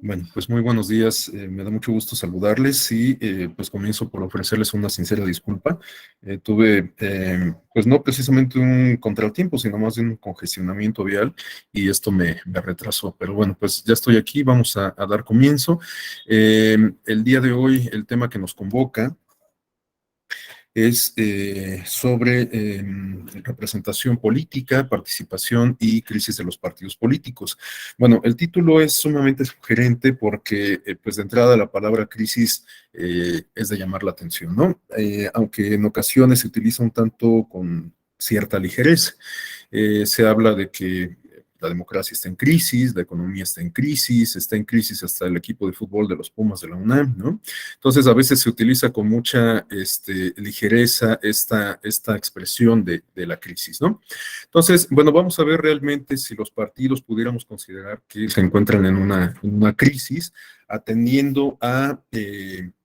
Bueno, pues muy buenos días. Me da mucho gusto saludarles y pues comienzo por ofrecerles una sincera disculpa. Tuve pues no precisamente un contratiempo, sino más bien un congestionamiento vial y esto me retrasó. Pero bueno, pues ya estoy aquí, vamos a dar comienzo. El día de hoy el tema que nos convoca es sobre representación política, participación y crisis de los partidos políticos. Bueno, el título es sumamente sugerente porque, pues de entrada, la palabra crisis es de llamar la atención, ¿no? Aunque en ocasiones se utiliza un tanto con cierta ligereza. Se habla de que la democracia está en crisis, la economía está en crisis hasta el equipo de fútbol de los Pumas de la UNAM, ¿no? Entonces, a veces se utiliza con mucha ligereza esta expresión de la crisis, ¿no? Entonces, bueno, vamos a ver realmente si los partidos pudiéramos considerar que se encuentran en una crisis, atendiendo a,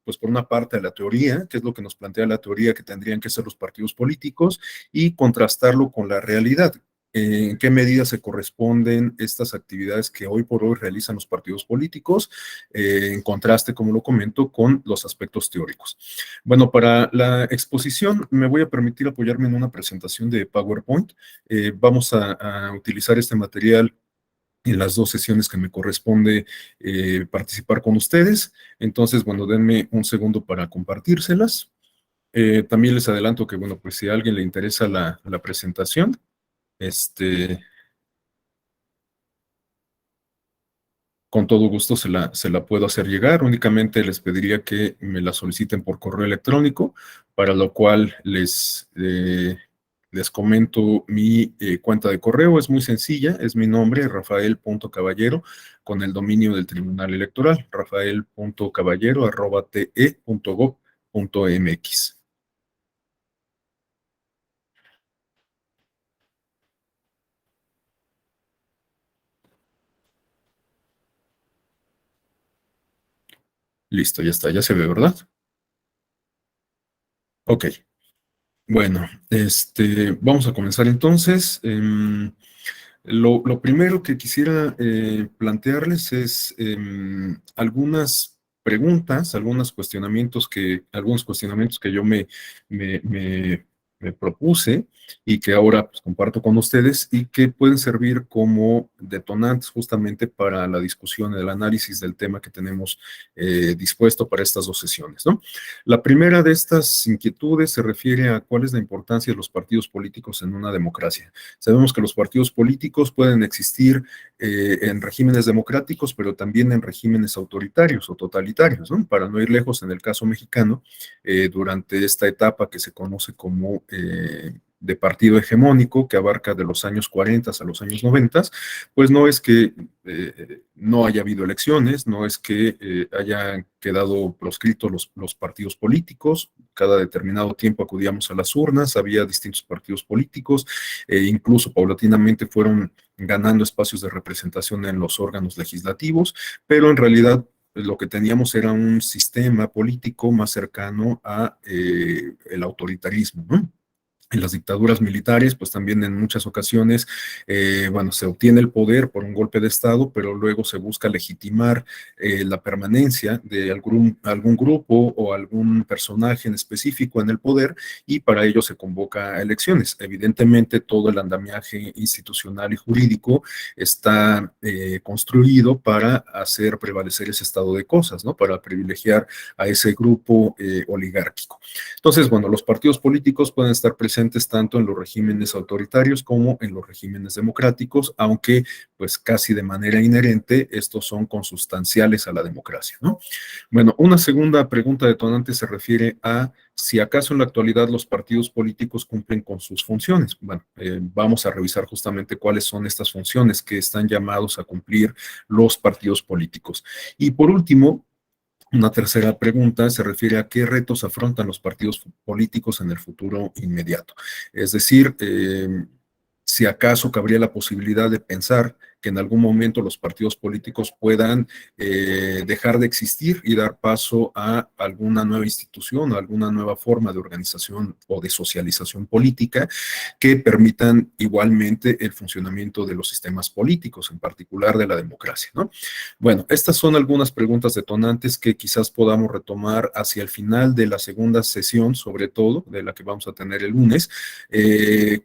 pues por una parte, a la teoría, que es lo que nos plantea la teoría que tendrían que ser los partidos políticos, y contrastarlo con la realidad. ¿En qué medida se corresponden estas actividades que hoy por hoy realizan los partidos políticos, en contraste, como lo comento, con los aspectos teóricos? Bueno, para la exposición me voy a permitir apoyarme en una presentación de PowerPoint. Vamos a utilizar este material en las dos sesiones que me corresponde participar con ustedes. Entonces, bueno, denme un segundo para compartírselas. También les adelanto que, bueno, pues si a alguien le interesa la presentación, este, con todo gusto se la puedo hacer llegar. Únicamente les pediría que me la soliciten por correo electrónico, para lo cual les comento mi cuenta de correo. Es muy sencilla, es mi nombre, rafael.caballero, con el dominio del Tribunal Electoral, rafael.caballero@te.gov.mx. Listo, ya está, ya se ve, ¿verdad? Ok. Bueno, vamos a comenzar entonces. Lo primero que quisiera plantearles es algunas preguntas, algunos cuestionamientos que yo me propuse y que ahora pues, comparto con ustedes y que pueden servir como detonantes justamente para la discusión y el análisis del tema que tenemos dispuesto para estas dos sesiones, ¿no? La primera de estas inquietudes se refiere a cuál es la importancia de los partidos políticos en una democracia. Sabemos que los partidos políticos pueden existir en regímenes democráticos, pero también en regímenes autoritarios o totalitarios, ¿no? Para no ir lejos, en el caso mexicano, durante esta etapa que se conoce como de partido hegemónico, que abarca de los años 40 a los años 90, pues no es que no haya habido elecciones, no es que hayan quedado proscritos los partidos políticos. Cada determinado tiempo acudíamos a las urnas, había distintos partidos políticos, incluso paulatinamente fueron ganando espacios de representación en los órganos legislativos, pero en realidad lo que teníamos era un sistema político más cercano a el autoritarismo, ¿no? En las dictaduras militares, pues también en muchas ocasiones, bueno, se obtiene el poder por un golpe de Estado, pero luego se busca legitimar la permanencia de algún grupo o algún personaje en específico en el poder, y para ello se convoca a elecciones. Evidentemente, todo el andamiaje institucional y jurídico está construido para hacer prevalecer ese estado de cosas, ¿no? Para privilegiar a ese grupo oligárquico. Entonces, bueno, los partidos políticos pueden estar presentes tanto en los regímenes autoritarios como en los regímenes democráticos, aunque pues casi de manera inherente estos son consustanciales a la democracia, ¿no? Bueno, una segunda pregunta detonante se refiere a si acaso en la actualidad los partidos políticos cumplen con sus funciones. Bueno, vamos a revisar justamente cuáles son estas funciones que están llamados a cumplir los partidos políticos. Y por último, una tercera pregunta se refiere a qué retos afrontan los partidos políticos en el futuro inmediato. Es decir, si acaso cabría la posibilidad de pensar que en algún momento los partidos políticos puedan dejar de existir y dar paso a alguna nueva institución, a alguna nueva forma de organización o de socialización política que permitan igualmente el funcionamiento de los sistemas políticos, en particular de la democracia, ¿no? Bueno, estas son algunas preguntas detonantes que quizás podamos retomar hacia el final de la segunda sesión, sobre todo, de la que vamos a tener el lunes,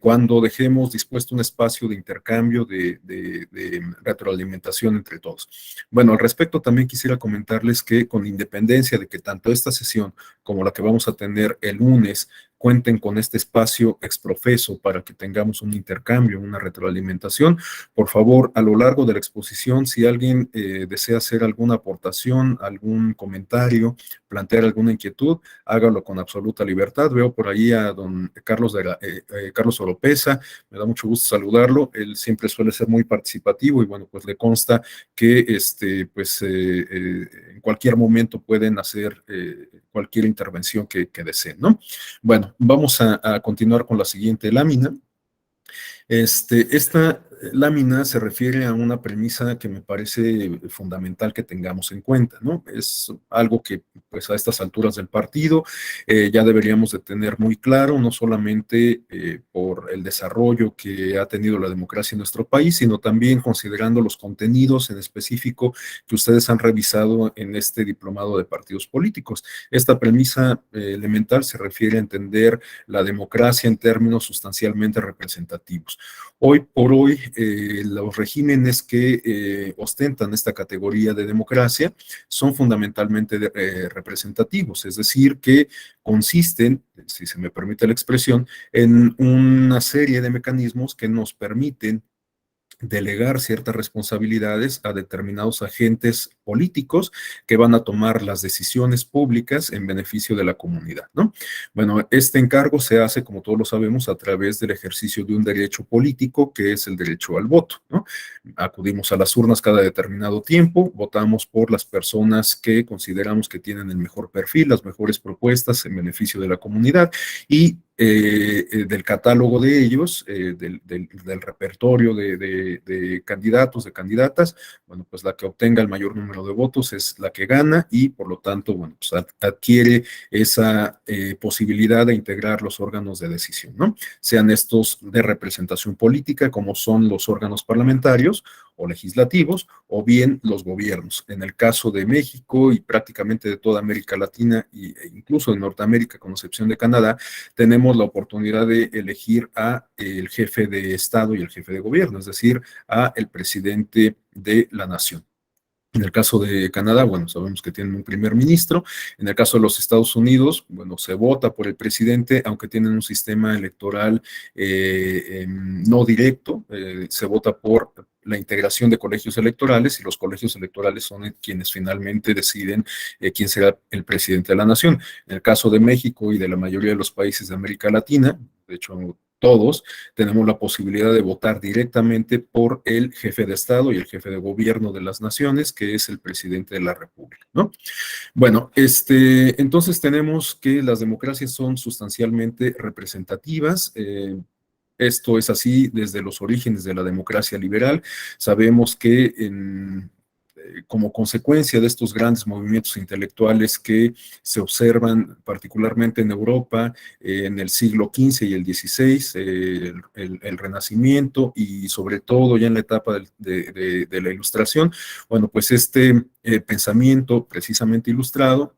cuando dejemos dispuesto un espacio de intercambio, de retroalimentación entre todos. Bueno, al respecto también quisiera comentarles que con independencia de que tanto esta sesión como la que vamos a tener el lunes cuenten con este espacio exprofeso para que tengamos un intercambio, una retroalimentación. Por favor, a lo largo de la exposición, si alguien desea hacer alguna aportación, algún comentario, plantear alguna inquietud, hágalo con absoluta libertad. Veo por ahí a don Carlos Oropesa, me da mucho gusto saludarlo. Él siempre suele ser muy participativo y bueno, pues le consta que en cualquier momento pueden hacer cualquier intervención que deseen, ¿no? Bueno, vamos a continuar con la siguiente lámina. Esta lámina se refiere a una premisa que me parece fundamental que tengamos en cuenta, ¿no? Es algo que, pues, a estas alturas del partido ya deberíamos de tener muy claro, no solamente por el desarrollo que ha tenido la democracia en nuestro país, sino también considerando los contenidos en específico que ustedes han revisado en este diplomado de partidos políticos. Esta premisa elemental se refiere a entender la democracia en términos sustancialmente representativos. Hoy por hoy, los regímenes que ostentan esta categoría de democracia son fundamentalmente representativos, es decir, que consisten, si se me permite la expresión, en una serie de mecanismos que nos permiten delegar ciertas responsabilidades a determinados agentes políticos que van a tomar las decisiones públicas en beneficio de la comunidad, ¿no? Bueno, este encargo se hace, como todos lo sabemos, a través del ejercicio de un derecho político que es el derecho al voto, ¿no? Acudimos a las urnas cada determinado tiempo, votamos por las personas que consideramos que tienen el mejor perfil, las mejores propuestas en beneficio de la comunidad y del catálogo de ellos, del repertorio de candidatos, de candidatas, bueno, pues la que obtenga el mayor número de votos es la que gana y por lo tanto, bueno, pues adquiere esa posibilidad de integrar los órganos de decisión, ¿no? Sean estos de representación política, como son los órganos parlamentarios o legislativos, o bien los gobiernos. En el caso de México y prácticamente de toda América Latina e incluso de Norteamérica, con excepción de Canadá, tenemos la oportunidad de elegir a el jefe de Estado y el jefe de gobierno, es decir, a el presidente de la nación. En el caso de Canadá, bueno, sabemos que tienen un primer ministro. En el caso de los Estados Unidos, bueno, se vota por el presidente, aunque tienen un sistema electoral no directo, se vota por la integración de colegios electorales y los colegios electorales son quienes finalmente deciden quién será el presidente de la nación. En el caso de México y de la mayoría de los países de América Latina, de hecho, todos tenemos la posibilidad de votar directamente por el jefe de Estado y el jefe de gobierno de las naciones, que es el presidente de la República, ¿no? Bueno, entonces tenemos que las democracias son sustancialmente representativas. Esto es así desde los orígenes de la democracia liberal. Sabemos que como consecuencia de estos grandes movimientos intelectuales que se observan particularmente en Europa en el siglo XV y el XVI, el Renacimiento y sobre todo ya en la etapa de la Ilustración, bueno, pues este pensamiento precisamente ilustrado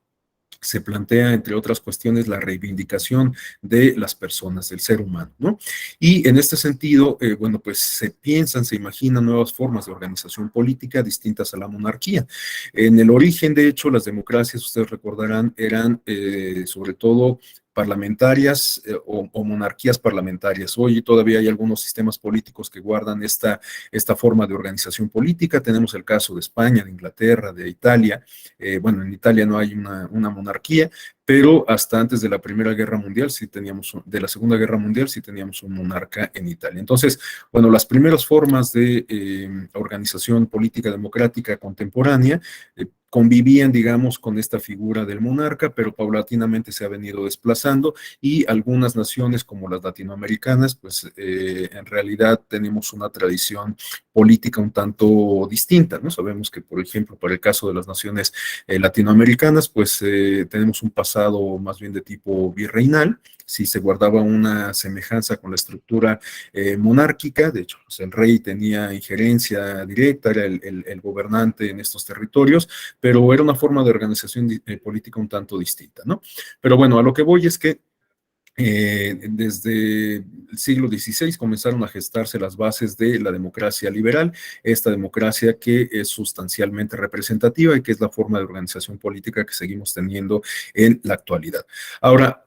se plantea, entre otras cuestiones, la reivindicación de las personas, del ser humano, ¿no? Y en este sentido, bueno, pues se piensan, se imaginan nuevas formas de organización política distintas a la monarquía. En el origen, de hecho, las democracias, ustedes recordarán, eran sobre todo parlamentarias o monarquías parlamentarias. Hoy todavía hay algunos sistemas políticos que guardan esta forma de organización política. Tenemos el caso de España, de Inglaterra, de Italia. Bueno, en Italia no hay una monarquía, pero hasta antes de la Primera Guerra Mundial, de la Segunda Guerra Mundial, sí teníamos un monarca en Italia. Entonces, bueno, las primeras formas de organización política democrática contemporánea convivían, digamos, con esta figura del monarca, pero paulatinamente se ha venido desplazando y algunas naciones como las latinoamericanas, pues en realidad tenemos una tradición política un tanto distinta, ¿no? Sabemos que, por ejemplo, para el caso de las naciones latinoamericanas, pues tenemos un pasado más bien de tipo virreinal, si se guardaba una semejanza con la estructura monárquica, de hecho, pues el rey tenía injerencia directa, era el gobernante en estos territorios, pero era una forma de organización política un tanto distinta, ¿no? Pero bueno, a lo que voy es que desde el siglo XVI comenzaron a gestarse las bases de la democracia liberal, esta democracia que es sustancialmente representativa y que es la forma de organización política que seguimos teniendo en la actualidad. Ahora,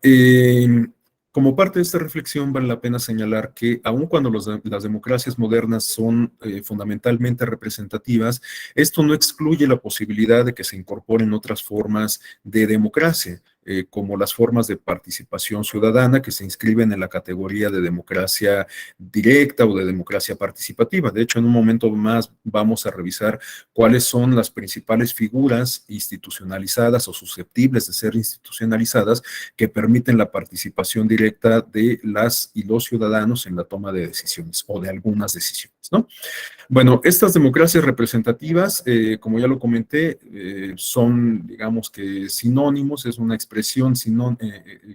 como parte de esta reflexión, vale la pena señalar que aun cuando las democracias modernas son fundamentalmente representativas, esto no excluye la posibilidad de que se incorporen otras formas de democracia, como las formas de participación ciudadana que se inscriben en la categoría de democracia directa o de democracia participativa. De hecho, en un momento más vamos a revisar cuáles son las principales figuras institucionalizadas o susceptibles de ser institucionalizadas que permiten la participación directa de las y los ciudadanos en la toma de decisiones o de algunas decisiones, ¿no? Bueno, estas democracias representativas, como ya lo comenté, son, digamos que sinónimos, es una expresión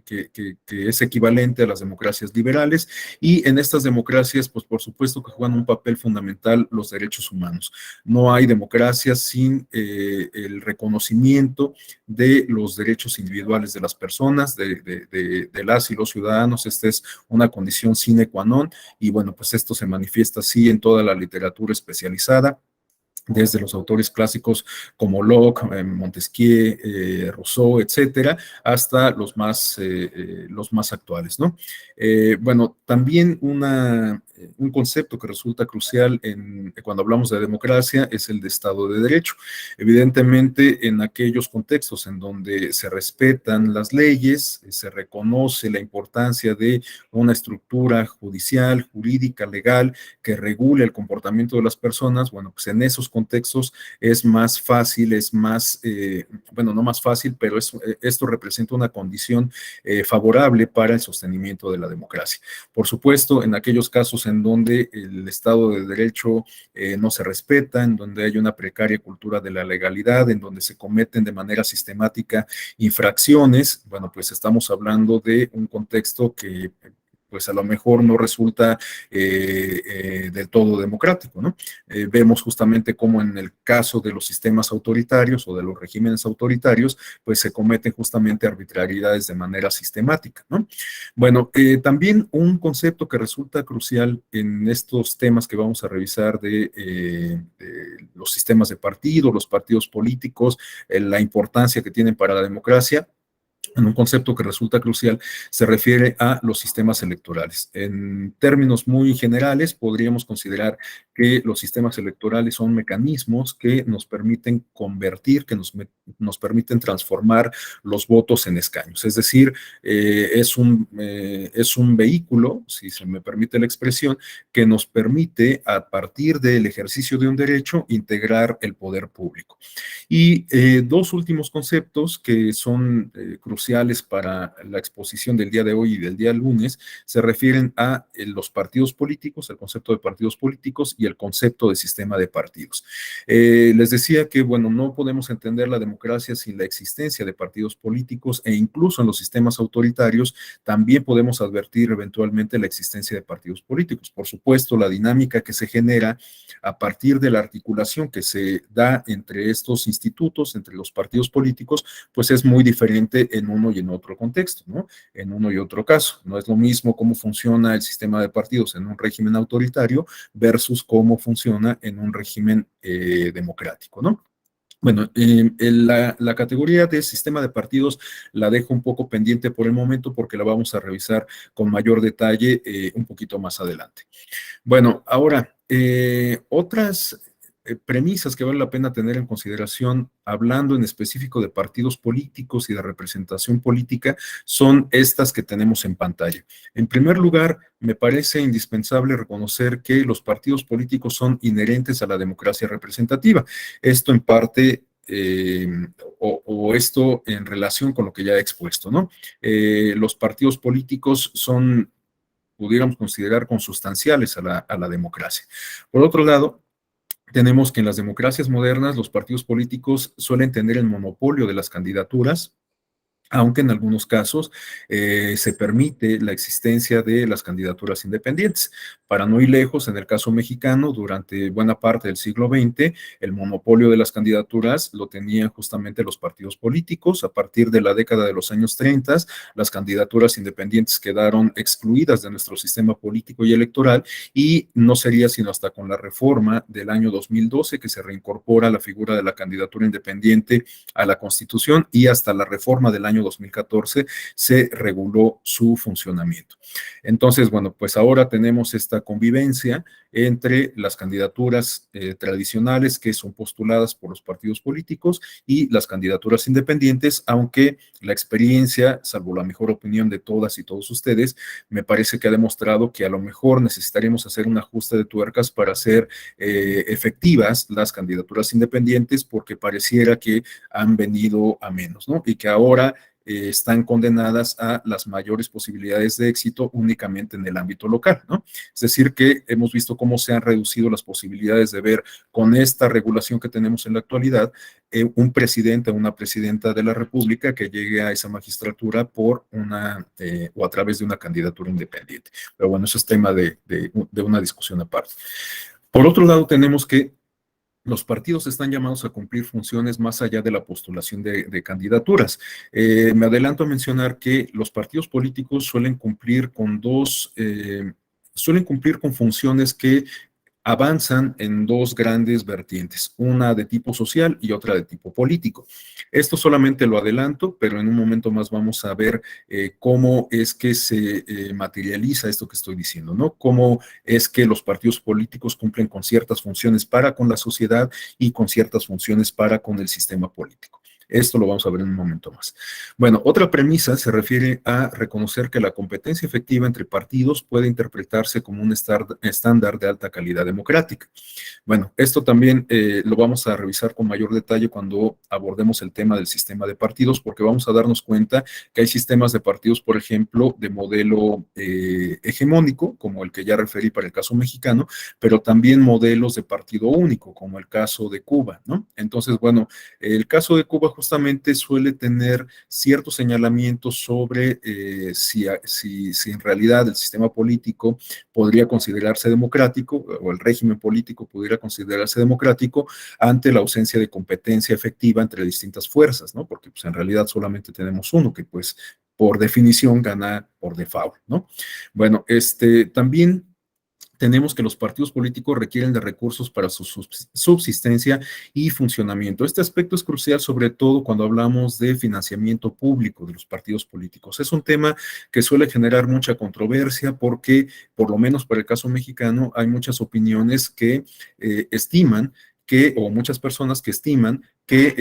que es equivalente a las democracias liberales, y en estas democracias, pues por supuesto que juegan un papel fundamental los derechos humanos. No hay democracia sin el reconocimiento de los derechos individuales de las personas, de las y los ciudadanos. Esta es una condición sine qua non, y bueno, pues esto se manifiesta así en toda la literatura especializada, desde los autores clásicos como Locke, Montesquieu, Rousseau, etcétera, hasta los más actuales, ¿no? Bueno, también un concepto que resulta crucial cuando hablamos de democracia es el de Estado de Derecho. Evidentemente, en aquellos contextos en donde se respetan las leyes, se reconoce la importancia de una estructura judicial, jurídica, legal, que regule el comportamiento de las personas, bueno, pues en esos contextos es más fácil, bueno, no más fácil, pero esto representa una condición favorable para el sostenimiento de la democracia. Por supuesto, en aquellos casos en donde el Estado de Derecho no se respeta, en donde hay una precaria cultura de la legalidad, en donde se cometen de manera sistemática infracciones, bueno, pues estamos hablando de un contexto que pues a lo mejor no resulta del todo democrático, ¿no? Vemos justamente cómo en el caso de los sistemas autoritarios o de los regímenes autoritarios, pues se cometen justamente arbitrariedades de manera sistemática, ¿no? Bueno, también un concepto que resulta crucial en estos temas que vamos a revisar de los sistemas de partido, los partidos políticos, la importancia que tienen para la democracia, en un concepto que resulta crucial, se refiere a los sistemas electorales. En términos muy generales, podríamos considerar que los sistemas electorales son mecanismos que nos permiten convertir, nos permiten transformar los votos en escaños. Es decir, es un vehículo, si se me permite la expresión, que nos permite, a partir del ejercicio de un derecho, integrar el poder público. Y dos últimos conceptos que son cruciales para la exposición del día de hoy y del día lunes se refieren a los partidos políticos, el concepto de partidos políticos y el concepto de sistema de partidos. Les decía que, bueno, no podemos entender la democracia sin la existencia de partidos políticos, e incluso en los sistemas autoritarios también podemos advertir eventualmente la existencia de partidos políticos. Por supuesto, la dinámica que se genera a partir de la articulación que se da entre estos institutos, entre los partidos políticos, pues es muy diferente en uno y en otro contexto, ¿no? En uno y otro caso. No es lo mismo cómo funciona el sistema de partidos en un régimen autoritario versus cómo funciona en un régimen democrático, ¿no? Bueno, la categoría de sistema de partidos la dejo un poco pendiente por el momento porque la vamos a revisar con mayor detalle un poquito más adelante. Bueno, ahora, otras premisas que vale la pena tener en consideración, hablando en específico de partidos políticos y de representación política, son estas que tenemos en pantalla. En primer lugar, me parece indispensable reconocer que los partidos políticos son inherentes a la democracia representativa. Esto en parte o esto en relación con lo que ya he expuesto, ¿no? Los partidos políticos son, pudiéramos considerar, consustanciales a la democracia. Por otro lado, tenemos que en las democracias modernas los partidos políticos suelen tener el monopolio de las candidaturas, aunque en algunos casos se permite la existencia de las candidaturas independientes. Para no ir lejos, en el caso mexicano, durante buena parte del siglo XX, el monopolio de las candidaturas lo tenían justamente los partidos políticos. A partir de la década de los años 30, las candidaturas independientes quedaron excluidas de nuestro sistema político y electoral, y no sería sino hasta con la reforma del año 2012 que se reincorpora la figura de la candidatura independiente a la Constitución, y hasta la reforma del año 2014 se reguló su funcionamiento. Entonces, bueno, pues ahora tenemos esta convivencia entre las candidaturas tradicionales que son postuladas por los partidos políticos y las candidaturas independientes, aunque la experiencia, salvo la mejor opinión de todas y todos ustedes, me parece que ha demostrado que a lo mejor necesitaremos hacer un ajuste de tuercas para hacer efectivas las candidaturas independientes, porque pareciera que han venido a menos, ¿no? Y que ahora están condenadas a las mayores posibilidades de éxito únicamente en el ámbito local, ¿no? Es decir, que hemos visto cómo se han reducido las posibilidades de ver con esta regulación que tenemos en la actualidad un presidente o una presidenta de la República que llegue a esa magistratura por una o a través de una candidatura independiente. Pero bueno, eso es tema de una discusión aparte. Por otro lado, tenemos que los partidos están llamados a cumplir funciones más allá de la postulación de candidaturas. Me adelanto a mencionar que los partidos políticos suelen cumplir con funciones que avanzan en dos grandes vertientes, una de tipo social y otra de tipo político. Esto solamente lo adelanto, pero en un momento más vamos a ver cómo es que se materializa esto que estoy diciendo, ¿no? Cómo es que los partidos políticos cumplen con ciertas funciones para con la sociedad y con ciertas funciones para con el sistema político. Esto lo vamos a ver en un momento más. Bueno, otra premisa se refiere a reconocer que la competencia efectiva entre partidos puede interpretarse como un estándar de alta calidad democrática. Bueno, esto también lo vamos a revisar con mayor detalle cuando abordemos el tema del sistema de partidos, porque vamos a darnos cuenta que hay sistemas de partidos, por ejemplo, de modelo hegemónico, como el que ya referí para el caso mexicano, pero también modelos de partido único, como el caso de Cuba, ¿no? Entonces, bueno, el caso de Cuba justamente suele tener ciertos señalamientos sobre si en realidad el sistema político podría considerarse democrático, o el régimen político pudiera considerarse democrático ante la ausencia de competencia efectiva entre distintas fuerzas, ¿no? Porque pues en realidad solamente tenemos uno que pues por definición gana por default, ¿no? Bueno, también tenemos que los partidos políticos requieren de recursos para su subsistencia y funcionamiento. Este aspecto es crucial, sobre todo cuando hablamos de financiamiento público de los partidos políticos. Es un tema que suele generar mucha controversia porque, por lo menos para el caso mexicano, hay muchas opiniones que estiman o muchas personas que estiman que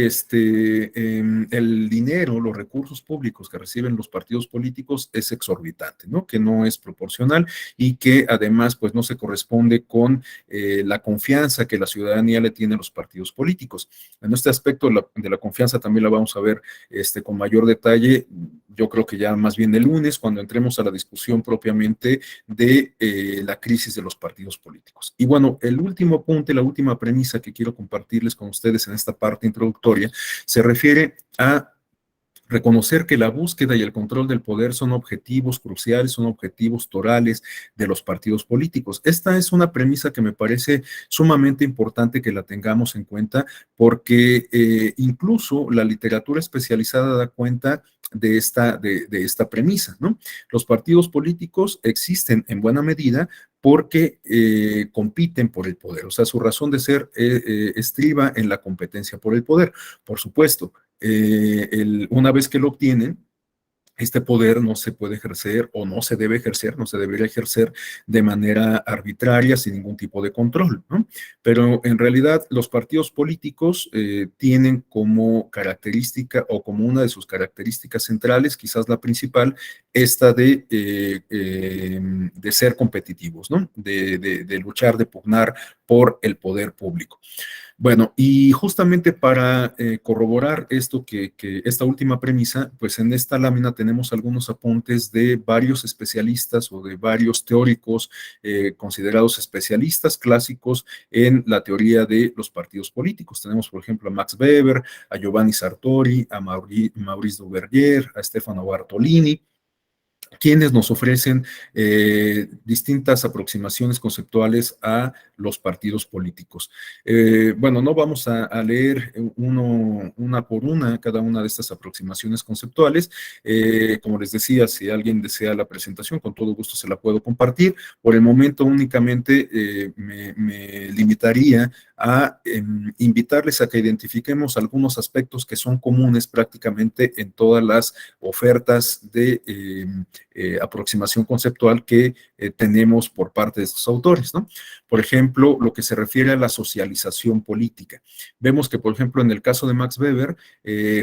el dinero, los recursos públicos que reciben los partidos políticos es exorbitante, ¿no? Que no es proporcional y que además pues no se corresponde con la confianza que la ciudadanía le tiene a los partidos políticos. En este aspecto de la confianza también la vamos a ver con mayor detalle, yo creo que ya más bien el lunes, cuando entremos a la discusión propiamente de la crisis de los partidos políticos. Y bueno, el último apunte, la última premisa que quiero compartirles con ustedes en esta parte introductoria, se refiere a reconocer que la búsqueda y el control del poder son objetivos cruciales, son objetivos torales de los partidos políticos. Esta es una premisa que me parece sumamente importante que la tengamos en cuenta, porque incluso la literatura especializada da cuenta de esta premisa, ¿no? Los partidos políticos existen en buena medida porque compiten por el poder, o sea, su razón de ser estriba en la competencia por el poder. Por supuesto, una vez que lo obtienen, este poder no se puede ejercer o no se debe ejercer, no se debería ejercer de manera arbitraria, sin ningún tipo de control, ¿no? Pero en realidad los partidos políticos tienen como característica o como una de sus características centrales, quizás la principal, esta de ser competitivos, ¿no? De luchar, de pugnar por el poder público. Bueno, y justamente para corroborar esto, esta última premisa, pues en esta lámina tenemos algunos apuntes de varios especialistas o de varios teóricos considerados especialistas clásicos en la teoría de los partidos políticos. Tenemos, por ejemplo, a Max Weber, a Giovanni Sartori, a Maurice Duverger, a Stefano Bartolini, quienes nos ofrecen distintas aproximaciones conceptuales a los partidos políticos. Bueno, no vamos a leer una por una cada una de estas aproximaciones conceptuales. Como les decía, si alguien desea la presentación, con todo gusto se la puedo compartir. Por el momento únicamente me limitaría a invitarles a que identifiquemos algunos aspectos que son comunes prácticamente en todas las ofertas de aproximación conceptual que tenemos por parte de estos autores, ¿no? Por ejemplo, lo que se refiere a la socialización política. Vemos que, por ejemplo, en el caso de Max Weber,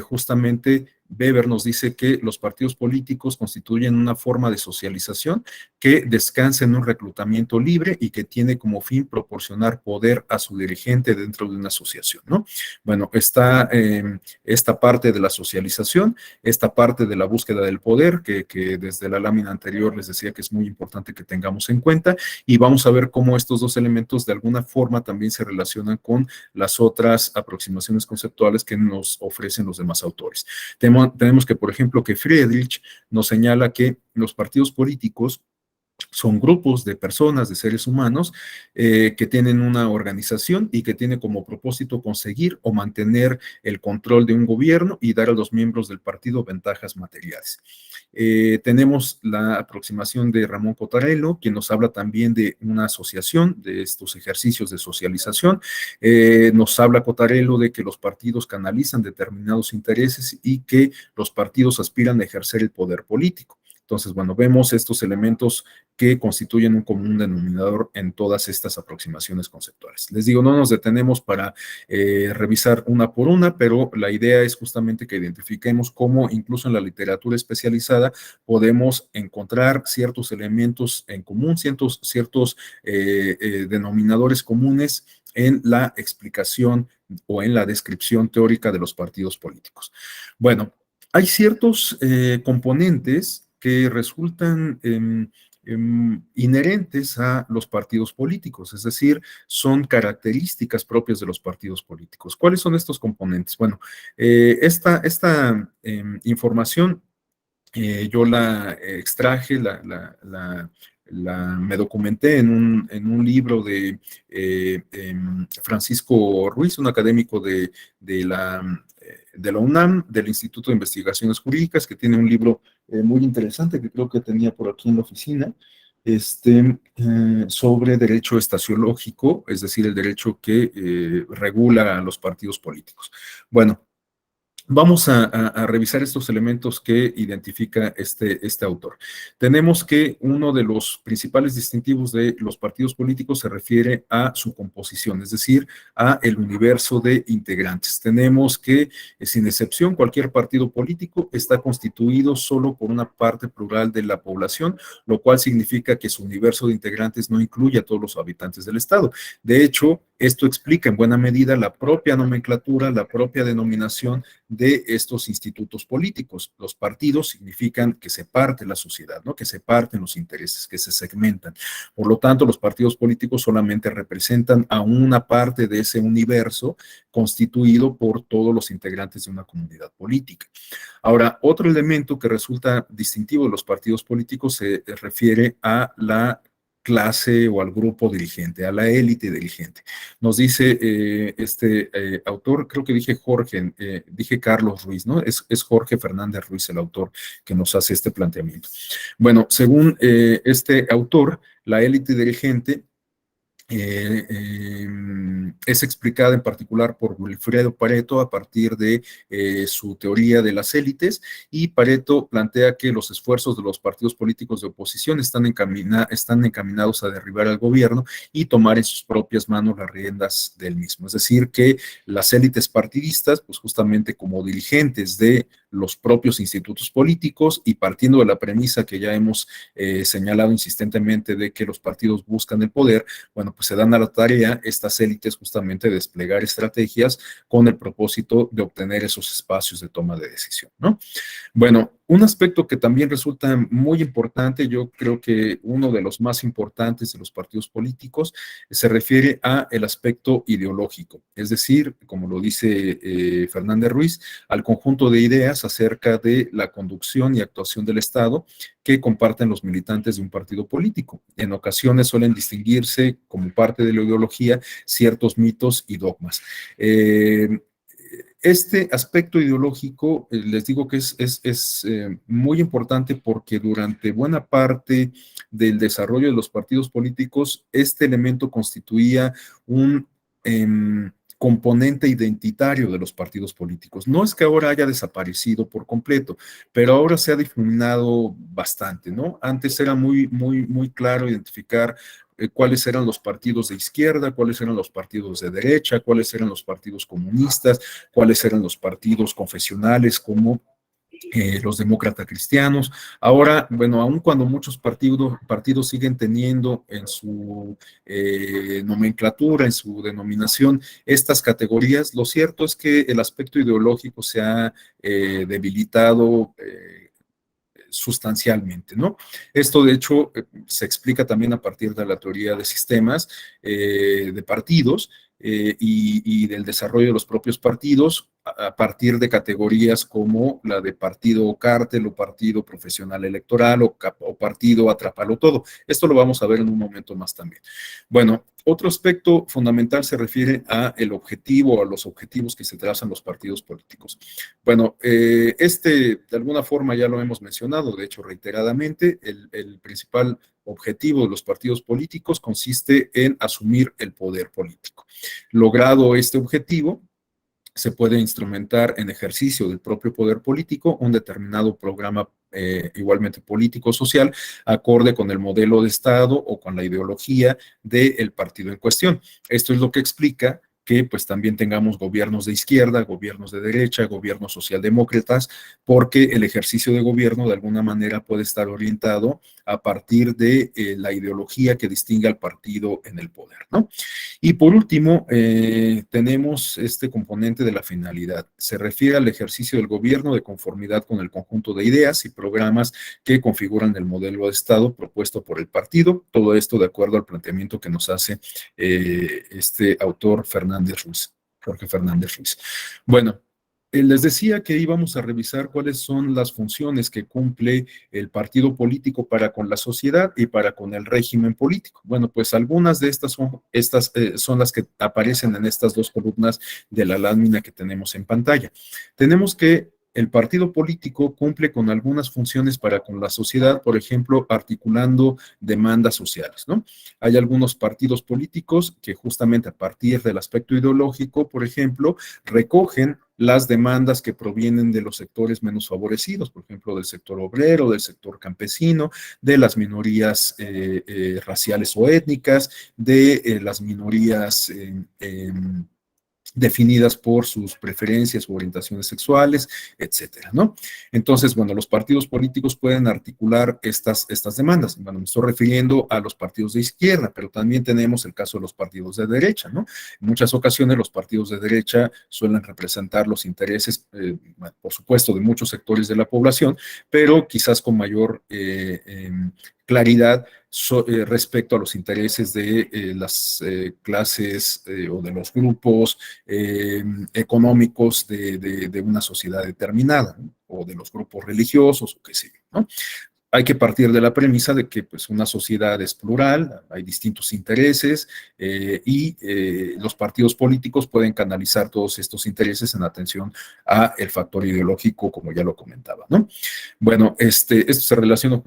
justamente Weber nos dice que los partidos políticos constituyen una forma de socialización que descansa en un reclutamiento libre y que tiene como fin proporcionar poder a su dirigente dentro de una asociación, ¿no? Bueno, está esta parte de la socialización, esta parte de la búsqueda del poder, que desde la lámina anterior les decía que es muy importante que tengamos en cuenta, y vamos a ver cómo estos dos elementos de alguna forma también se relacionan con las otras aproximaciones conceptuales que nos ofrecen los demás autores. Tenemos que, por ejemplo, que Friedrich nos señala que los partidos políticos son grupos de personas, de seres humanos, que tienen una organización y que tiene como propósito conseguir o mantener el control de un gobierno y dar a los miembros del partido ventajas materiales. Tenemos la aproximación de Ramón Cottarello, quien nos habla también de una asociación, de estos ejercicios de socialización. Nos habla Cottarello de que los partidos canalizan determinados intereses y que los partidos aspiran a ejercer el poder político. Entonces, bueno, vemos estos elementos que constituyen un común denominador en todas estas aproximaciones conceptuales. Les digo, no nos detenemos para revisar una por una, pero la idea es justamente que identifiquemos cómo incluso en la literatura especializada podemos encontrar ciertos elementos en común, ciertos denominadores comunes en la explicación o en la descripción teórica de los partidos políticos. Bueno, hay ciertos componentes que resultan inherentes a los partidos políticos, es decir, son características propias de los partidos políticos. ¿Cuáles son estos componentes? Bueno, esta información yo la extraje, me documenté en un libro de Francisco Ruiz, un académico de la UNAM, del Instituto de Investigaciones Jurídicas, que tiene un libro muy interesante que creo que tenía por aquí en la oficina, sobre derecho estaciológico, es decir, el derecho que regula a los partidos políticos. Bueno, vamos a revisar estos elementos que identifica este autor. Tenemos que uno de los principales distintivos de los partidos políticos se refiere a su composición, es decir, a el universo de integrantes. Tenemos que, sin excepción, cualquier partido político está constituido solo por una parte plural de la población, lo cual significa que su universo de integrantes no incluye a todos los habitantes del Estado. De hecho, esto explica en buena medida la propia nomenclatura, la propia denominación de estos institutos políticos. Los partidos significan que se parte la sociedad, ¿no? Que se parten los intereses, que se segmentan. Por lo tanto, los partidos políticos solamente representan a una parte de ese universo constituido por todos los integrantes de una comunidad política. Ahora, otro elemento que resulta distintivo de los partidos políticos se refiere a la clase o al grupo dirigente, a la élite dirigente. Nos dice este autor, creo que dije Carlos Ruiz, ¿no? Es Jorge Fernández Ruiz el autor que nos hace este planteamiento. Bueno, según este autor, la élite dirigente es explicada en particular por Wilfredo Pareto a partir de su teoría de las élites, y Pareto plantea que los esfuerzos de los partidos políticos de oposición están encaminados a derribar al gobierno y tomar en sus propias manos las riendas del mismo. Es decir, que las élites partidistas, pues justamente como dirigentes de los propios institutos políticos, y partiendo de la premisa que ya hemos señalado insistentemente de que los partidos buscan el poder, bueno, pues se dan a la tarea estas élites justamente de desplegar estrategias con el propósito de obtener esos espacios de toma de decisión, ¿no? Bueno, un aspecto que también resulta muy importante, yo creo que uno de los más importantes de los partidos políticos, se refiere a el aspecto ideológico, es decir, como lo dice Fernández Ruiz, al conjunto de ideas acerca de la conducción y actuación del Estado que comparten los militantes de un partido político. En ocasiones suelen distinguirse como parte de la ideología ciertos mitos y dogmas. Este aspecto ideológico, les digo que es muy importante porque durante buena parte del desarrollo de los partidos políticos, este elemento constituía un componente identitario de los partidos políticos. No es que ahora haya desaparecido por completo, pero ahora se ha difuminado bastante, ¿no? Antes era muy claro identificar cuáles eran los partidos de izquierda, cuáles eran los partidos de derecha, cuáles eran los partidos comunistas, cuáles eran los partidos confesionales como los demócratas cristianos. Ahora, bueno, aun cuando muchos partidos siguen teniendo en su nomenclatura, en su denominación, estas categorías, lo cierto es que el aspecto ideológico se ha debilitado sustancialmente, ¿no? Esto, de hecho, se explica también a partir de la teoría de sistemas de partidos y del desarrollo de los propios partidos a partir de categorías como la de partido cártel o partido profesional electoral o partido atrápalo todo. Esto lo vamos a ver en un momento más también. Bueno, otro aspecto fundamental se refiere a el objetivo, a los objetivos que se trazan los partidos políticos. Bueno, de alguna forma ya lo hemos mencionado, de hecho reiteradamente, el principal objetivo de los partidos políticos consiste en asumir el poder político. Logrado este objetivo, se puede instrumentar en ejercicio del propio poder político un determinado programa igualmente político-social, acorde con el modelo de Estado o con la ideología del partido en cuestión. Esto es lo que explica que pues también tengamos gobiernos de izquierda, gobiernos de derecha, gobiernos socialdemócratas, porque el ejercicio de gobierno de alguna manera puede estar orientado a partir de la ideología que distingue al partido en el poder, ¿no? Y por último, tenemos este componente de la finalidad. Se refiere al ejercicio del gobierno de conformidad con el conjunto de ideas y programas que configuran el modelo de Estado propuesto por el partido. Todo esto de acuerdo al planteamiento que nos hace este autor Jorge Fernández Ruiz. Bueno, les decía que íbamos a revisar cuáles son las funciones que cumple el partido político para con la sociedad y para con el régimen político. Bueno, pues algunas de estas son las que aparecen en estas dos columnas de la lámina que tenemos en pantalla. Tenemos que el partido político cumple con algunas funciones para con la sociedad, por ejemplo, articulando demandas sociales, ¿no? Hay algunos partidos políticos que justamente a partir del aspecto ideológico, por ejemplo, recogen las demandas que provienen de los sectores menos favorecidos, por ejemplo, del sector obrero, del sector campesino, de las minorías raciales o étnicas, de las minorías definidas por sus preferencias u orientaciones sexuales, etcétera, ¿no? Entonces, bueno, los partidos políticos pueden articular estas demandas. Bueno, me estoy refiriendo a los partidos de izquierda, pero también tenemos el caso de los partidos de derecha, ¿no? En muchas ocasiones los partidos de derecha suelen representar los intereses, bueno, por supuesto, de muchos sectores de la población, pero quizás con mayor claridad respecto a los intereses de las clases o de los grupos económicos de una sociedad determinada, ¿no? O de los grupos religiosos, o qué sé yo, ¿no? Hay que partir de la premisa de que pues, una sociedad es plural, hay distintos intereses los partidos políticos pueden canalizar todos estos intereses en atención a el factor ideológico, como ya lo comentaba, ¿no? Bueno, esto se relaciona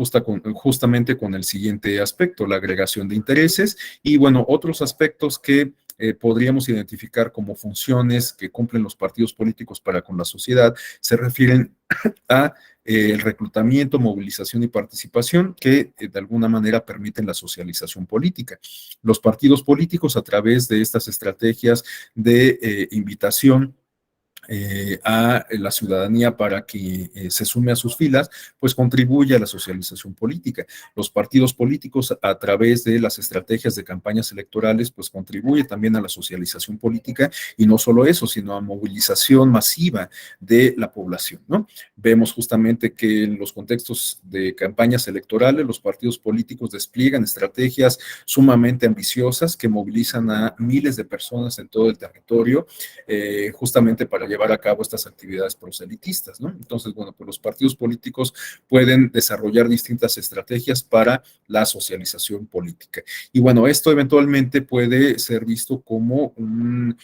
justamente con el siguiente aspecto, la agregación de intereses y, bueno, otros aspectos que podríamos identificar como funciones que cumplen los partidos políticos para con la sociedad se refieren a el reclutamiento, movilización y participación que de alguna manera permiten la socialización política. Los partidos políticos a través de estas estrategias de invitación a la ciudadanía para que se sume a sus filas, pues contribuye a la socialización política. Los partidos políticos, a través de las estrategias de campañas electorales, pues contribuye también a la socialización política, y no solo eso, sino a movilización masiva de la población, ¿no? Vemos justamente que en los contextos de campañas electorales, los partidos políticos despliegan estrategias sumamente ambiciosas que movilizan a miles de personas en todo el territorio, justamente para llevar a cabo estas actividades proselitistas, ¿no? Entonces, bueno, pues los partidos políticos pueden desarrollar distintas estrategias para la socialización política. Y bueno, esto eventualmente puede ser visto como un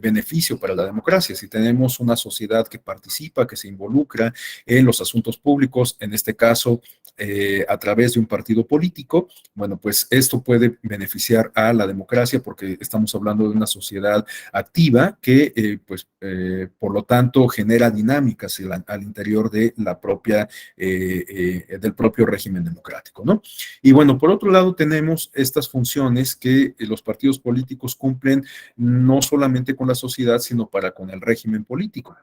beneficio para la democracia. Si tenemos una sociedad que participa, que se involucra en los asuntos públicos, en este caso a través de un partido político, bueno, pues esto puede beneficiar a la democracia, porque estamos hablando de una sociedad activa que, por lo tanto, genera dinámicas al interior de la propia, del propio régimen democrático, ¿no? Y bueno, por otro lado, tenemos estas funciones que los partidos políticos cumplen no solamente con la sociedad, sino para con el régimen político.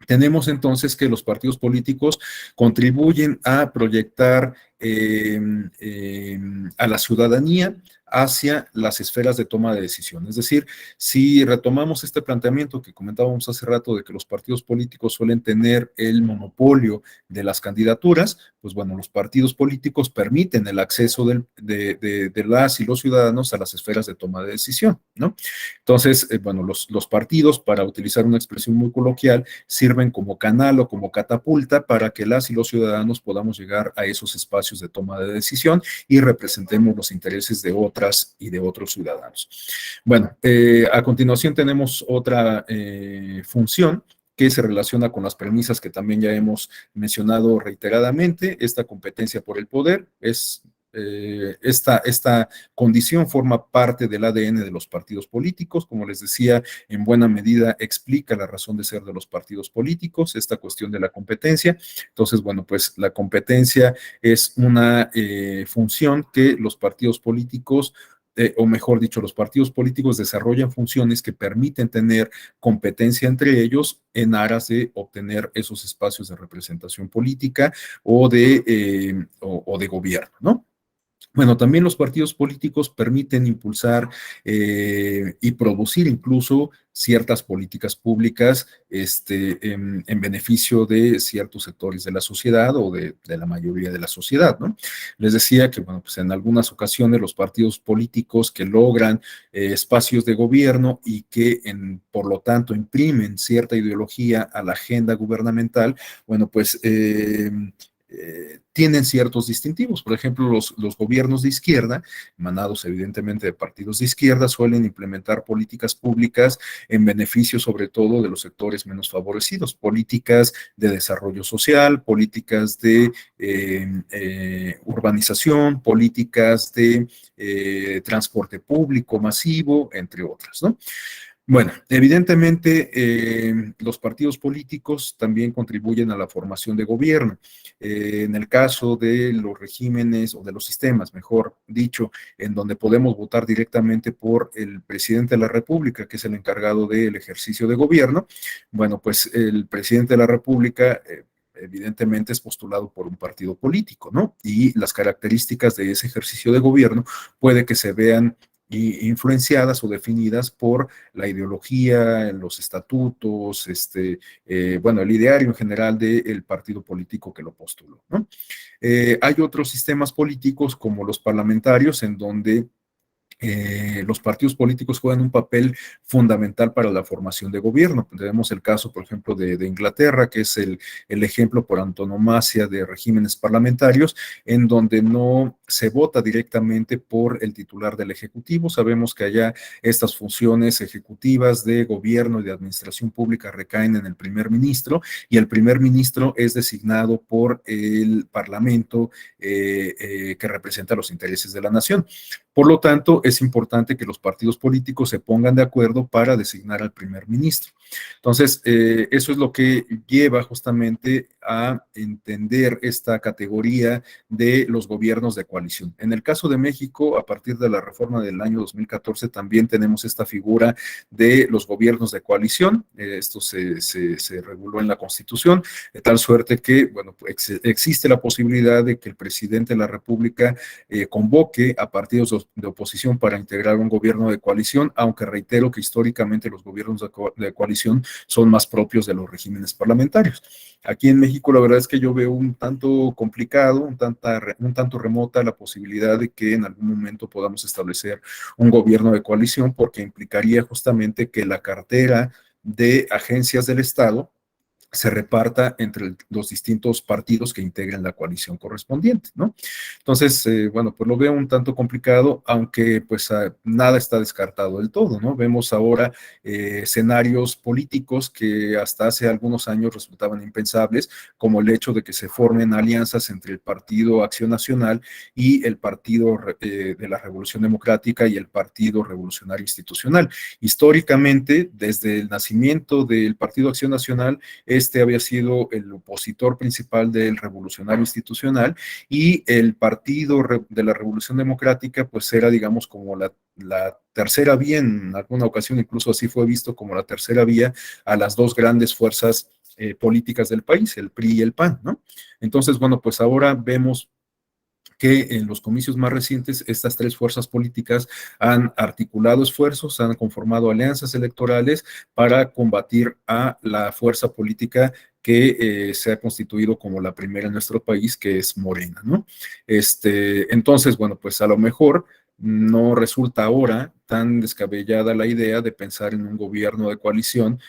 Tenemos entonces que los partidos políticos contribuyen a proyectar a la ciudadanía hacia las esferas de toma de decisión. Es decir, si retomamos este planteamiento que comentábamos hace rato de que los partidos políticos suelen tener el monopolio de las candidaturas, pues bueno, los partidos políticos permiten el acceso de las y los ciudadanos a las esferas de toma de decisión, ¿no? Entonces, bueno, los partidos, para utilizar una expresión muy coloquial, sirven como canal o como catapulta para que las y los ciudadanos podamos llegar a esos espacios de toma de decisión y representemos los intereses de otras y de otros ciudadanos. Bueno, a continuación tenemos otra función que se relaciona con las premisas que también ya hemos mencionado reiteradamente. Esta competencia por el poder es esta condición forma parte del ADN de los partidos políticos. Como les decía, en buena medida explica la razón de ser de los partidos políticos, esta cuestión de la competencia. Entonces, bueno, pues la competencia es una función que los partidos políticos, o mejor dicho, los partidos políticos desarrollan funciones que permiten tener competencia entre ellos en aras de obtener esos espacios de representación política o de gobierno, ¿no? Bueno, también los partidos políticos permiten impulsar y producir incluso ciertas políticas públicas en beneficio de ciertos sectores de la sociedad o de la mayoría de la sociedad, ¿no? Les decía que, bueno, pues en algunas ocasiones los partidos políticos que logran espacios de gobierno y que, por lo tanto, imprimen cierta ideología a la agenda gubernamental, bueno, pues tienen ciertos distintivos. Por ejemplo, los gobiernos de izquierda, emanados evidentemente de partidos de izquierda, suelen implementar políticas públicas en beneficio sobre todo de los sectores menos favorecidos, políticas de desarrollo social, políticas de urbanización, políticas de transporte público masivo, entre otras, ¿no? Bueno, evidentemente los partidos políticos también contribuyen a la formación de gobierno. En el caso de los regímenes o de los sistemas, mejor dicho, en donde podemos votar directamente por el presidente de la República, que es el encargado del ejercicio de gobierno, bueno, pues el presidente de la República evidentemente es postulado por un partido político, ¿no? Y las características de ese ejercicio de gobierno puede que se vean influenciadas o definidas por la ideología, los estatutos, bueno, el ideario en general del partido político que lo postuló, ¿no? Hay otros sistemas políticos como los parlamentarios en donde los partidos políticos juegan un papel fundamental para la formación de gobierno. Tenemos el caso, por ejemplo, de Inglaterra, que es el ejemplo por antonomasia de regímenes parlamentarios, en donde no se vota directamente por el titular del Ejecutivo. Sabemos que allá estas funciones ejecutivas de gobierno y de administración pública recaen en el primer ministro, y el primer ministro es designado por el Parlamento que representa los intereses de la nación. Por lo tanto, es importante que los partidos políticos se pongan de acuerdo para designar al primer ministro. Entonces, eso es lo que lleva justamente a entender esta categoría de los gobiernos de coalición. En el caso de México, a partir de la reforma del año 2014, también tenemos esta figura de los gobiernos de coalición. Esto se reguló en la Constitución, de tal suerte que, bueno, existe la posibilidad de que el presidente de la República convoque a partidos de oposición para integrar un gobierno de coalición, aunque reitero que históricamente los gobiernos de coalición son más propios de los regímenes parlamentarios. Aquí en México la verdad es que yo veo un tanto complicado, un tanto remota la posibilidad de que en algún momento podamos establecer un gobierno de coalición, porque implicaría justamente que la cartera de agencias del Estado se reparta entre los distintos partidos que integran la coalición correspondiente, ¿no? Entonces, bueno, pues lo veo un tanto complicado, aunque pues nada está descartado del todo, ¿no? Vemos ahora escenarios políticos que hasta hace algunos años resultaban impensables, como el hecho de que se formen alianzas entre el Partido Acción Nacional y el Partido de la Revolución Democrática y el Partido Revolucionario Institucional. Históricamente, desde el nacimiento del Partido Acción Nacional, este había sido el opositor principal del Revolucionario Institucional, y el Partido de la Revolución Democrática pues era, digamos, como la tercera vía, en alguna ocasión incluso así fue visto como la tercera vía a las dos grandes fuerzas políticas del país, el PRI y el PAN, ¿no? Entonces, bueno, pues ahora vemos que en los comicios más recientes estas tres fuerzas políticas han articulado esfuerzos, han conformado alianzas electorales para combatir a la fuerza política que se ha constituido como la primera en nuestro país, que es Morena, ¿no? Entonces, bueno, pues a lo mejor no resulta ahora tan descabellada la idea de pensar en un gobierno de coalición,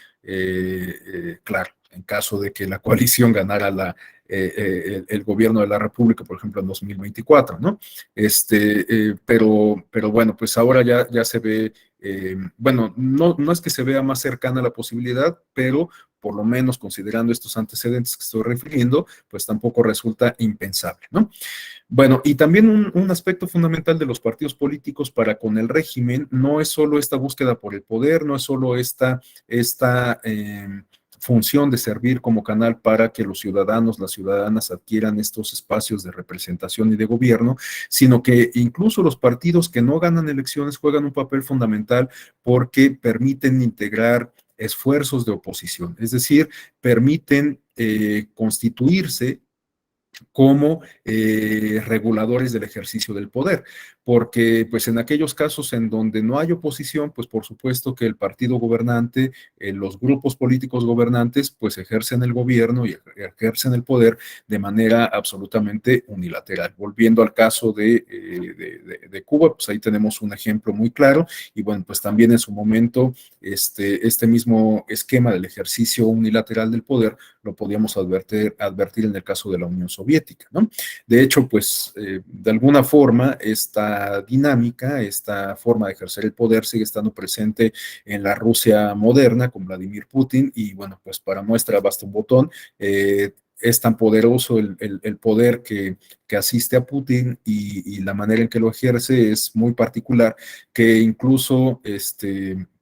claro, en caso de que la coalición ganara el gobierno de la República, por ejemplo, en 2024, ¿no? Pero bueno, pues ahora ya se ve, bueno, no es que se vea más cercana la posibilidad, pero por lo menos considerando estos antecedentes que estoy refiriendo, pues tampoco resulta impensable, ¿no? Bueno, y también un aspecto fundamental de los partidos políticos para con el régimen no es solo esta búsqueda por el poder, no es solo esta función de servir como canal para que los ciudadanos, las ciudadanas adquieran estos espacios de representación y de gobierno, sino que incluso los partidos que no ganan elecciones juegan un papel fundamental porque permiten integrar esfuerzos de oposición, es decir, permiten constituirse como reguladores del ejercicio del poder, porque pues en aquellos casos en donde no hay oposición, pues por supuesto que el partido gobernante, los grupos políticos gobernantes, pues ejercen el gobierno y ejercen el poder de manera absolutamente unilateral. Volviendo al caso de Cuba, pues ahí tenemos un ejemplo muy claro, y bueno, pues también en su momento este mismo esquema del ejercicio unilateral del poder lo podíamos advertir en el caso de la Unión Soviética, ¿no? De hecho, pues, de alguna forma, esta dinámica, esta forma de ejercer el poder sigue estando presente en la Rusia moderna con Vladimir Putin, y bueno, pues para muestra basta un botón. Es tan poderoso el poder que asiste a Putin, y la manera en que lo ejerce es muy particular, que incluso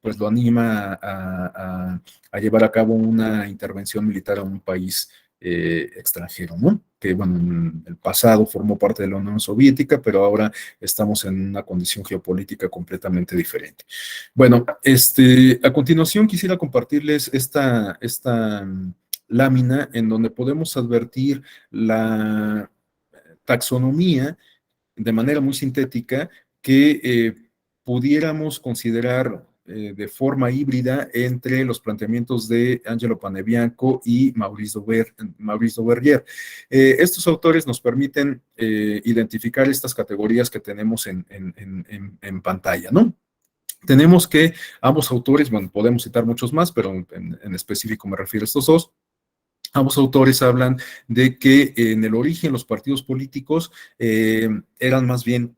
pues lo anima a llevar a cabo una intervención militar a un país extranjero, ¿no? Que, bueno, en el pasado formó parte de la Unión Soviética, pero ahora estamos en una condición geopolítica completamente diferente. Bueno, a continuación quisiera compartirles esta lámina en donde podemos advertir la taxonomía de manera muy sintética que pudiéramos considerar de forma híbrida entre los planteamientos de Angelo Panebianco y Maurice Duverger. Estos autores nos permiten identificar estas categorías que tenemos en pantalla, ¿no? Tenemos que ambos autores, bueno, podemos citar muchos más, pero en específico me refiero a estos dos. Ambos autores hablan de que en el origen los partidos políticos eran más bien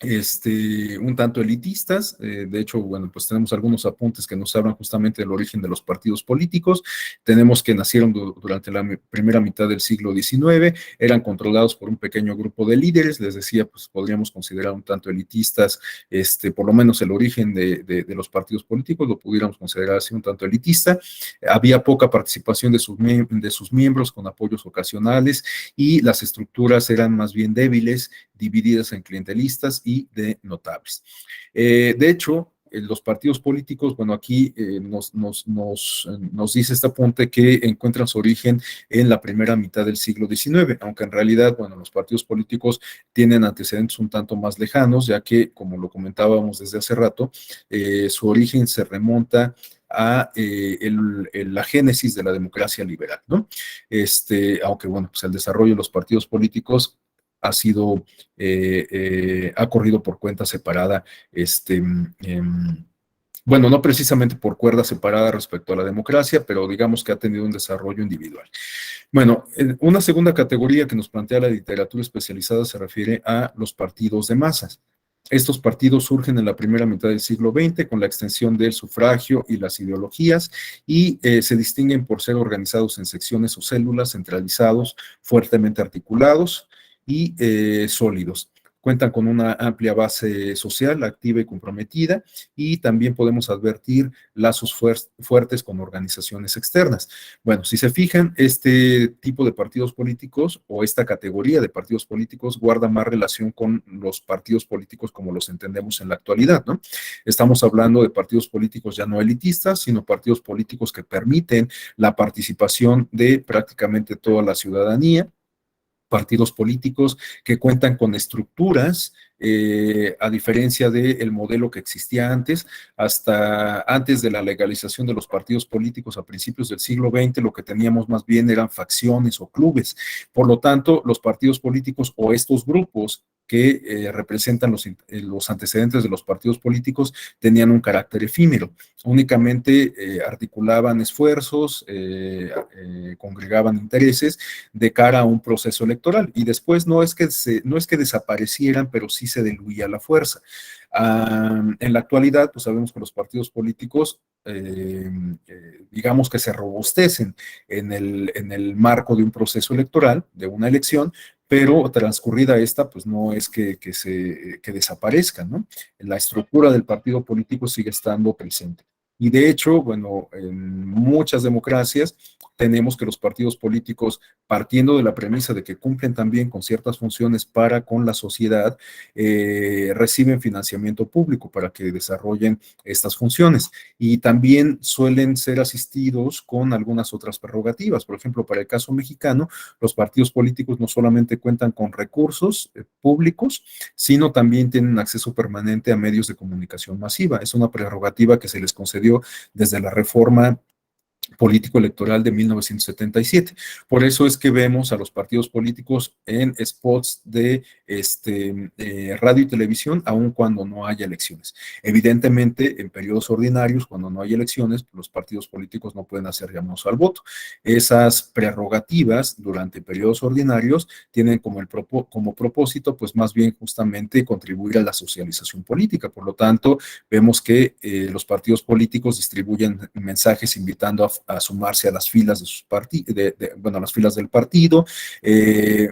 un tanto elitistas. De hecho, bueno, pues tenemos algunos apuntes que nos hablan justamente del origen de los partidos políticos. Tenemos que nacieron durante la primera mitad del siglo XIX, eran controlados por un pequeño grupo de líderes. Les decía, pues podríamos considerar un tanto elitistas, por lo menos el origen de los partidos políticos lo pudiéramos considerar así, un tanto elitista. Había poca participación de sus miembros con apoyos ocasionales, y las estructuras eran más bien débiles, divididas en clientelistas y de notables. De hecho, los partidos políticos, bueno, aquí nos dice este apunte que encuentran su origen en la primera mitad del siglo XIX, aunque en realidad, bueno, los partidos políticos tienen antecedentes un tanto más lejanos, ya que, como lo comentábamos desde hace rato, su origen se remonta a la génesis de la democracia liberal, ¿no? Aunque, bueno, pues el desarrollo de los partidos políticos ha sido, ha corrido por cuenta separada, bueno, no precisamente por cuerda separada respecto a la democracia, pero digamos que ha tenido un desarrollo individual. Bueno, una segunda categoría que nos plantea la literatura especializada se refiere a los partidos de masas. Estos partidos surgen en la primera mitad del siglo XX con la extensión del sufragio y las ideologías, y se distinguen por ser organizados en secciones o células, centralizados, fuertemente articulados y sólidos. Cuentan con una amplia base social, activa y comprometida, y también podemos advertir lazos fuertes con organizaciones externas. Bueno, si se fijan, este tipo de partidos políticos o esta categoría de partidos políticos guarda más relación con los partidos políticos como los entendemos en la actualidad, ¿no? Estamos hablando de partidos políticos ya no elitistas, sino partidos políticos que permiten la participación de prácticamente toda la ciudadanía, partidos políticos que cuentan con estructuras, a diferencia del modelo que existía antes. Hasta antes de la legalización de los partidos políticos a principios del siglo XX, lo que teníamos más bien eran facciones o clubes. Por lo tanto, los partidos políticos o estos grupos que representan los antecedentes de los partidos políticos tenían un carácter efímero. Únicamente articulaban esfuerzos, congregaban intereses de cara a un proceso electoral, y después no es que desaparecieran, pero sí se diluía la fuerza. En la actualidad, pues sabemos que los partidos políticos, digamos que se robustecen en el marco de un proceso electoral, de una elección, pero transcurrida esta, pues no es que desaparezca, ¿no? La estructura del partido político sigue estando presente. Y de hecho, bueno, en muchas democracias tenemos que los partidos políticos, partiendo de la premisa de que cumplen también con ciertas funciones para con la sociedad, reciben financiamiento público para que desarrollen estas funciones, y también suelen ser asistidos con algunas otras prerrogativas. Por ejemplo, para el caso mexicano, los partidos políticos no solamente cuentan con recursos públicos, sino también tienen acceso permanente a medios de comunicación masiva. Es una prerrogativa que se les concedió desde la reforma político electoral de 1977. Por eso es que vemos a los partidos políticos en spots de radio y televisión, aun cuando no haya elecciones. Evidentemente, en periodos ordinarios, cuando no hay elecciones, los partidos políticos no pueden hacer llamados al voto. Esas prerrogativas durante periodos ordinarios tienen como propósito, pues más bien justamente contribuir a la socialización política. Por lo tanto, vemos que los partidos políticos distribuyen mensajes invitando a sumarse a las filas de sus bueno, a las filas del partido.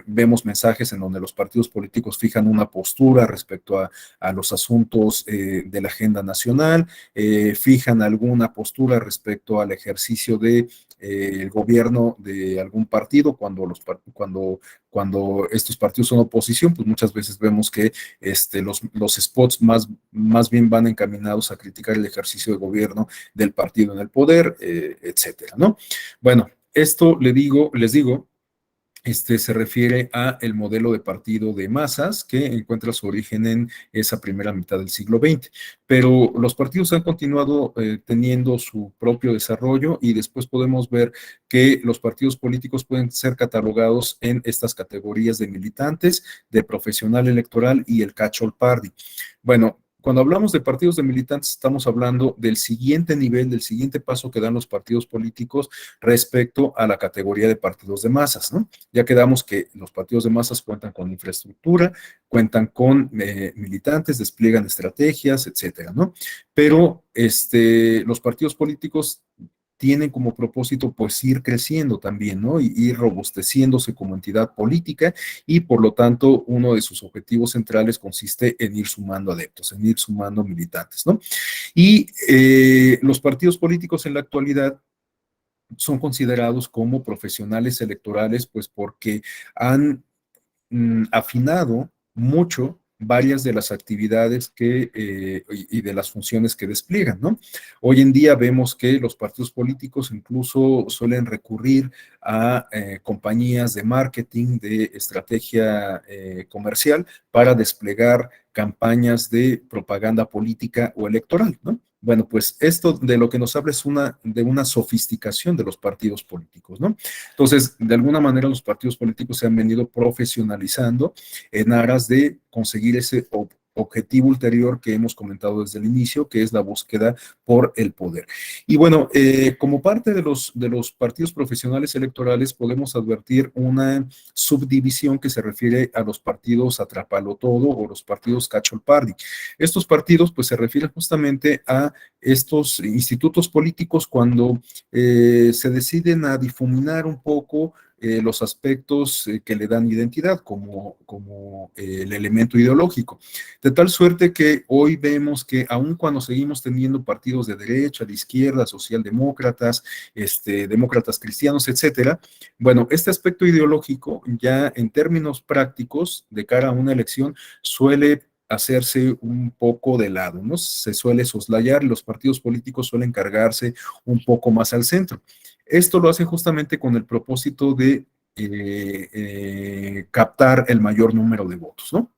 Vemos mensajes en donde los partidos políticos fijan una postura respecto a los asuntos de la agenda nacional, fijan alguna postura respecto al ejercicio de el gobierno de algún partido. Cuando estos partidos son oposición, pues muchas veces vemos que los spots más bien van encaminados a criticar el ejercicio de gobierno del partido en el poder, etcétera, ¿no? Bueno, esto les digo, se refiere a el modelo de partido de masas que encuentra su origen en esa primera mitad del siglo XX. Pero los partidos han continuado teniendo su propio desarrollo, y después podemos ver que los partidos políticos pueden ser catalogados en estas categorías de militantes, de profesional electoral y el catch-all party. Bueno, Cuando hablamos de partidos de militantes, estamos hablando del siguiente nivel, del siguiente paso que dan los partidos políticos respecto a la categoría de partidos de masas, ¿no? Ya quedamos que los partidos de masas cuentan con infraestructura, cuentan con militantes, despliegan estrategias, etcétera, ¿no? Pero los partidos políticos tienen como propósito pues ir creciendo también, ¿no? Y ir robusteciéndose como entidad política y por lo tanto uno de sus objetivos centrales consiste en ir sumando adeptos, en ir sumando militantes, ¿no? Y los partidos políticos en la actualidad son considerados como profesionales electorales pues porque han afinado mucho varias de las actividades y de las funciones que despliegan, ¿no? Hoy en día vemos que los partidos políticos incluso suelen recurrir a compañías de marketing, de estrategia comercial para desplegar campañas de propaganda política o electoral, ¿no? Bueno, pues esto de lo que nos habla es de una sofisticación de los partidos políticos, ¿no? Entonces, de alguna manera los partidos políticos se han venido profesionalizando en aras de conseguir ese objetivo ulterior que hemos comentado desde el inicio, que es la búsqueda por el poder. Y bueno, como parte de los partidos profesionales electorales, podemos advertir una subdivisión que se refiere a los partidos atrapalotodo o los partidos cacholpardi. Estos partidos, pues, se refieren justamente a estos institutos políticos cuando se deciden a difuminar un poco los aspectos que le dan identidad, como el elemento ideológico. De tal suerte que hoy vemos que aun cuando seguimos teniendo partidos de derecha, de izquierda, socialdemócratas, demócratas cristianos, etcétera, bueno, este aspecto ideológico ya en términos prácticos de cara a una elección suele hacerse un poco de lado, ¿no? Se suele soslayar y los partidos políticos suelen cargarse un poco más al centro. Esto lo hacen justamente con el propósito de captar el mayor número de votos, ¿no?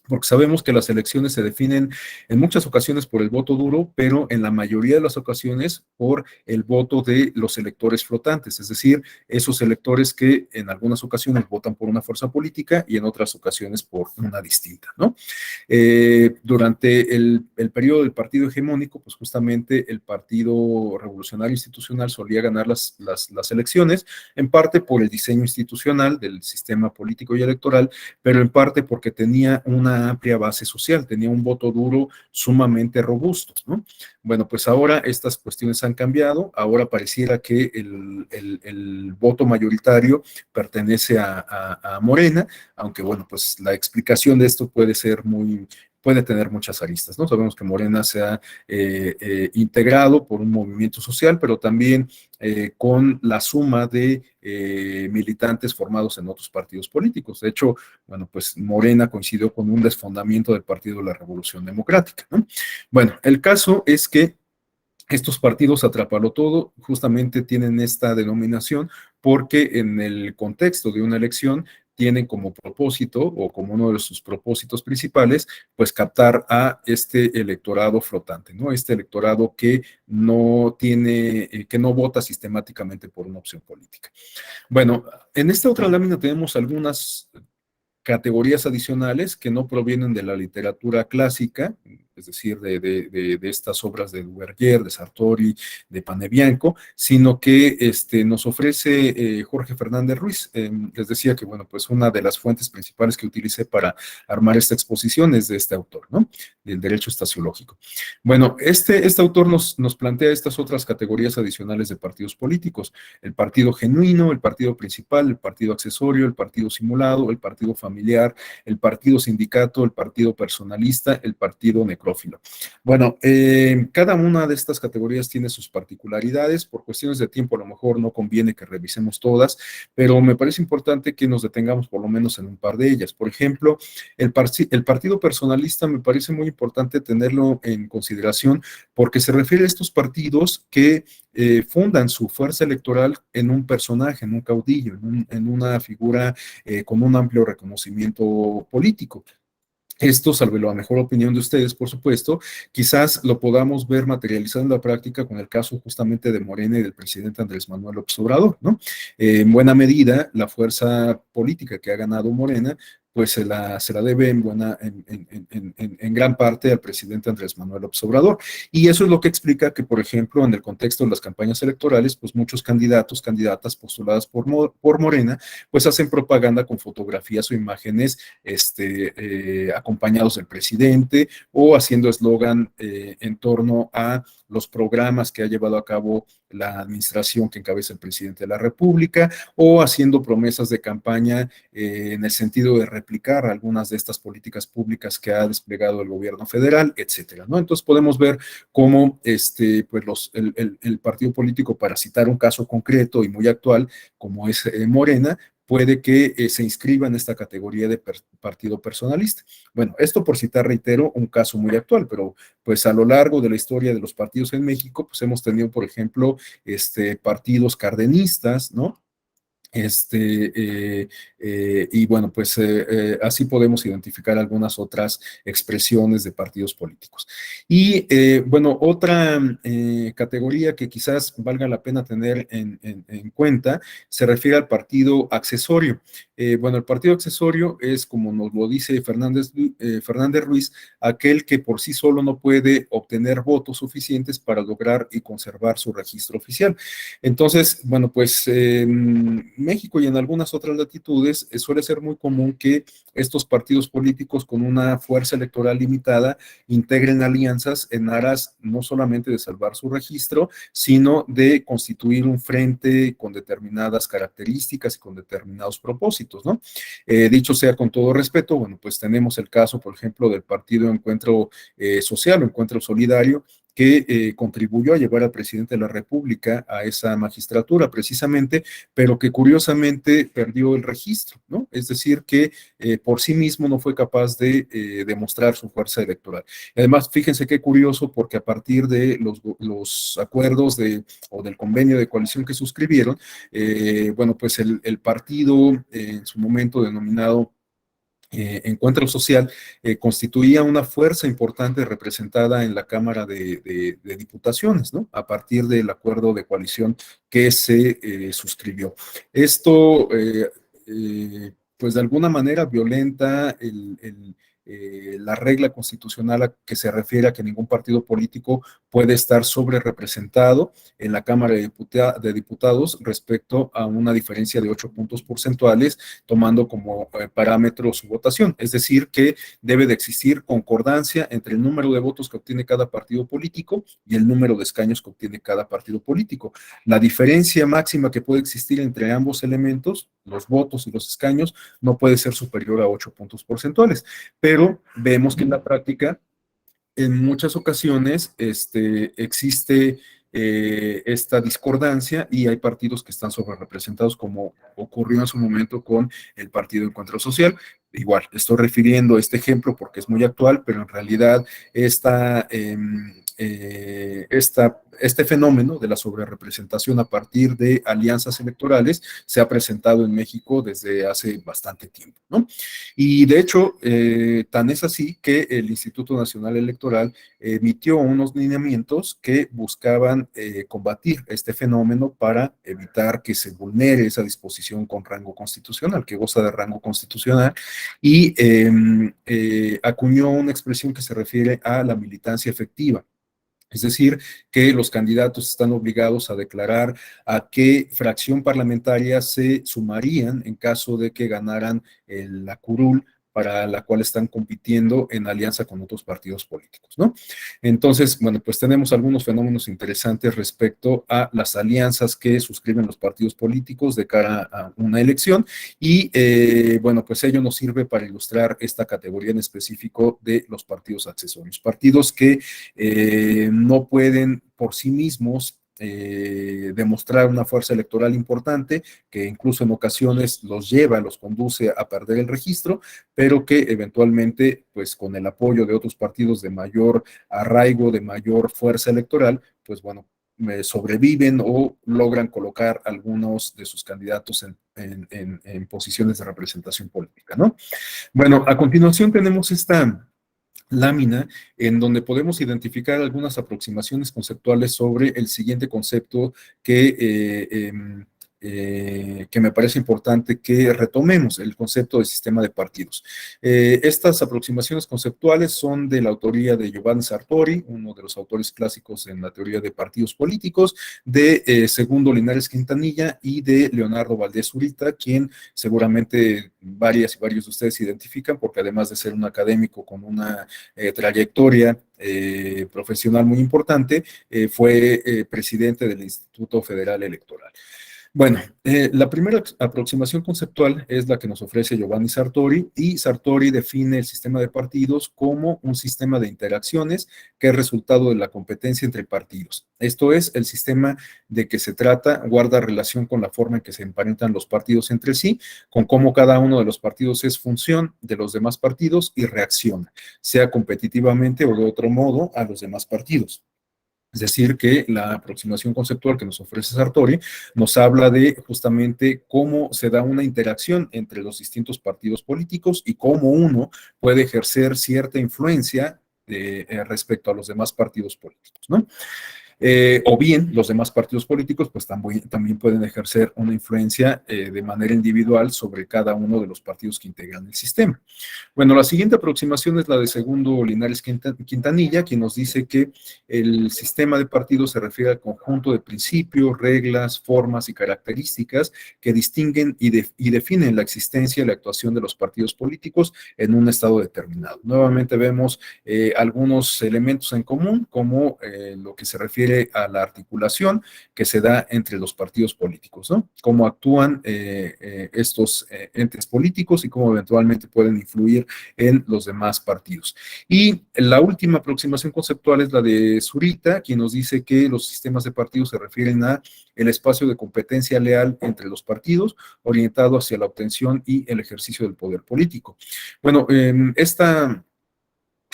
Porque sabemos que las elecciones se definen en muchas ocasiones por el voto duro, pero en la mayoría de las ocasiones por el voto de los electores flotantes, es decir, esos electores que en algunas ocasiones votan por una fuerza política y en otras ocasiones por una distinta, ¿no? Durante el periodo del partido hegemónico, pues justamente el Partido Revolucionario Institucional solía ganar las elecciones, en parte por el diseño institucional del sistema político y electoral, pero en parte porque tenía una amplia base social, tenía un voto duro sumamente robusto, ¿no? Bueno, pues ahora estas cuestiones han cambiado, ahora pareciera que el voto mayoritario pertenece a Morena, aunque bueno, pues la explicación de esto puede tener muchas aristas, ¿no? Sabemos que Morena se ha integrado por un movimiento social, pero también con la suma de militantes formados en otros partidos políticos. De hecho, bueno, pues Morena coincidió con un desfondamiento del Partido de la Revolución Democrática, ¿no? Bueno, el caso es que estos partidos atrapalo todo justamente tienen esta denominación porque en el contexto de una elección tienen como propósito o como uno de sus propósitos principales, pues captar a este electorado flotante, ¿no? Este electorado que no tiene, que no vota sistemáticamente por una opción política. Bueno, en esta otra lámina tenemos algunas categorías adicionales que no provienen de la literatura clásica, es decir, de estas obras de Duverger, de Sartori, de Panebianco, sino que nos ofrece Jorge Fernández Ruiz. Les decía que, bueno, pues una de las fuentes principales que utilicé para armar esta exposición es de este autor, ¿no? Del derecho estaciológico. Bueno, este autor nos plantea estas otras categorías adicionales de partidos políticos: el partido genuino, el partido principal, el partido accesorio, el partido simulado, el partido familiar, el partido sindicato, el partido personalista, el partido necrófilo. Bueno, cada una de estas categorías tiene sus particularidades. Por cuestiones de tiempo, a lo mejor no conviene que revisemos todas, pero me parece importante que nos detengamos por lo menos en un par de ellas. Por ejemplo, el partido personalista me parece muy importante tenerlo en consideración porque se refiere a estos partidos que fundan su fuerza electoral en un personaje, en un caudillo, en una figura con un amplio reconocimiento político. Esto, salvo la mejor opinión de ustedes, por supuesto, quizás lo podamos ver materializado en la práctica con el caso justamente de Morena y del presidente Andrés Manuel López Obrador, ¿no? En buena medida, la fuerza política que ha ganado Morena pues se la debe en gran parte al presidente Andrés Manuel López Obrador. Y eso es lo que explica que, por ejemplo, en el contexto de las campañas electorales, pues muchos candidatos, candidatas postuladas por Morena, pues hacen propaganda con fotografías o imágenes acompañados del presidente o haciendo eslogan en torno a los programas que ha llevado a cabo la administración que encabeza el presidente de la República o haciendo promesas de campaña en el sentido de replicar algunas de estas políticas públicas que ha desplegado el gobierno federal, etcétera, ¿no? Entonces podemos ver cómo pues el partido político, para citar un caso concreto y muy actual, como es Morena, puede que se inscriba en esta categoría de partido personalista. Bueno, esto por citar, reitero, un caso muy actual, pero pues a lo largo de la historia de los partidos en México, pues hemos tenido, por ejemplo, partidos cardenistas, ¿no? Y bueno, pues así podemos identificar algunas otras expresiones de partidos políticos. Y bueno, otra categoría que quizás valga la pena tener en cuenta se refiere al partido accesorio. Bueno, el partido accesorio es, como nos lo dice Fernández Ruiz, aquel que por sí solo no puede obtener votos suficientes para lograr y conservar su registro oficial. Entonces, bueno, pues en México y en algunas otras latitudes suele ser muy común que estos partidos políticos con una fuerza electoral limitada integren alianzas en aras no solamente de salvar su registro, sino de constituir un frente con determinadas características y con determinados propósitos, ¿no? Dicho sea con todo respeto, bueno, pues tenemos el caso, por ejemplo, del partido Encuentro Social o Encuentro Solidario, que contribuyó a llevar al presidente de la República a esa magistratura precisamente, pero que curiosamente perdió el registro, ¿no? Es decir, que por sí mismo no fue capaz de demostrar su fuerza electoral. Además, fíjense qué curioso, porque a partir de los acuerdos o del convenio de coalición que suscribieron, bueno, pues el partido en su momento denominado Encuentro Social constituía una fuerza importante representada en la Cámara de Diputaciones, ¿no? A partir del acuerdo de coalición que se suscribió. Esto, pues de alguna manera violenta la regla constitucional a que se refiere a que ningún partido político puede estar sobre representado en la Cámara de Diputados respecto a una diferencia de 8 puntos porcentuales, tomando como parámetro su votación. Es decir, que debe de existir concordancia entre el número de votos que obtiene cada partido político y el número de escaños que obtiene cada partido político. La diferencia máxima que puede existir entre ambos elementos, los votos y los escaños, no puede ser superior a 8 puntos porcentuales. Pero vemos que en la práctica en muchas ocasiones existe esta discordancia y hay partidos que están sobre representados, como ocurrió en su momento con el Partido Encuentro Social. Igual, estoy refiriendo a este ejemplo porque es muy actual, pero en realidad este fenómeno de la sobrerepresentación a partir de alianzas electorales se ha presentado en México desde hace bastante tiempo, ¿no? Y de hecho, tan es así que el Instituto Nacional Electoral emitió unos lineamientos que buscaban combatir este fenómeno para evitar que se vulnere esa disposición con rango constitucional, que goza de rango constitucional, y acuñó una expresión que se refiere a la militancia efectiva. Es decir, que los candidatos están obligados a declarar a qué fracción parlamentaria se sumarían en caso de que ganaran la curul para la cual están compitiendo en alianza con otros partidos políticos, ¿no? Entonces, bueno, pues tenemos algunos fenómenos interesantes respecto a las alianzas que suscriben los partidos políticos de cara a una elección y, bueno, pues ello nos sirve para ilustrar esta categoría en específico de los partidos accesorios, partidos que no pueden por sí mismos demostrar una fuerza electoral importante, que incluso en ocasiones los conduce a perder el registro, pero que eventualmente, pues con el apoyo de otros partidos de mayor arraigo, de mayor fuerza electoral, pues bueno, sobreviven o logran colocar algunos de sus candidatos en posiciones de representación política, ¿no? Bueno, a continuación tenemos esta lámina en donde podemos identificar algunas aproximaciones conceptuales sobre el siguiente concepto que que me parece importante que retomemos el concepto de sistema de partidos. Estas aproximaciones conceptuales son de la autoría de Giovanni Sartori, uno de los autores clásicos en la teoría de partidos políticos, de Segundo Linares Quintanilla y de Leonardo Valdés Zurita, quien seguramente varias y varios de ustedes identifican, porque además de ser un académico con una trayectoria profesional muy importante, fue presidente del Instituto Federal Electoral. Bueno, la primera aproximación conceptual es la que nos ofrece Giovanni Sartori, y Sartori define el sistema de partidos como un sistema de interacciones que es resultado de la competencia entre partidos. Esto es, el sistema de que se trata guarda relación con la forma en que se emparentan los partidos entre sí, con cómo cada uno de los partidos es función de los demás partidos y reacciona, sea competitivamente o de otro modo, a los demás partidos. Es decir, que la aproximación conceptual que nos ofrece Sartori nos habla de justamente cómo se da una interacción entre los distintos partidos políticos y cómo uno puede ejercer cierta influencia respecto a los demás partidos políticos, ¿no? O bien los demás partidos políticos pues también pueden ejercer una influencia de manera individual sobre cada uno de los partidos que integran el sistema. Bueno, la siguiente aproximación es la de Segundo Linares Quintanilla, quien nos dice que el sistema de partidos se refiere al conjunto de principios, reglas, formas y características que distinguen y definen la existencia y la actuación de los partidos políticos en un estado determinado. Nuevamente vemos algunos elementos en común, como lo que se refiere a la articulación que se da entre los partidos políticos, ¿no? Cómo actúan estos entes políticos y cómo eventualmente pueden influir en los demás partidos. Y la última aproximación conceptual es la de Zurita, quien nos dice que los sistemas de partidos se refieren a el espacio de competencia leal entre los partidos, orientado hacia la obtención y el ejercicio del poder político. Bueno, esta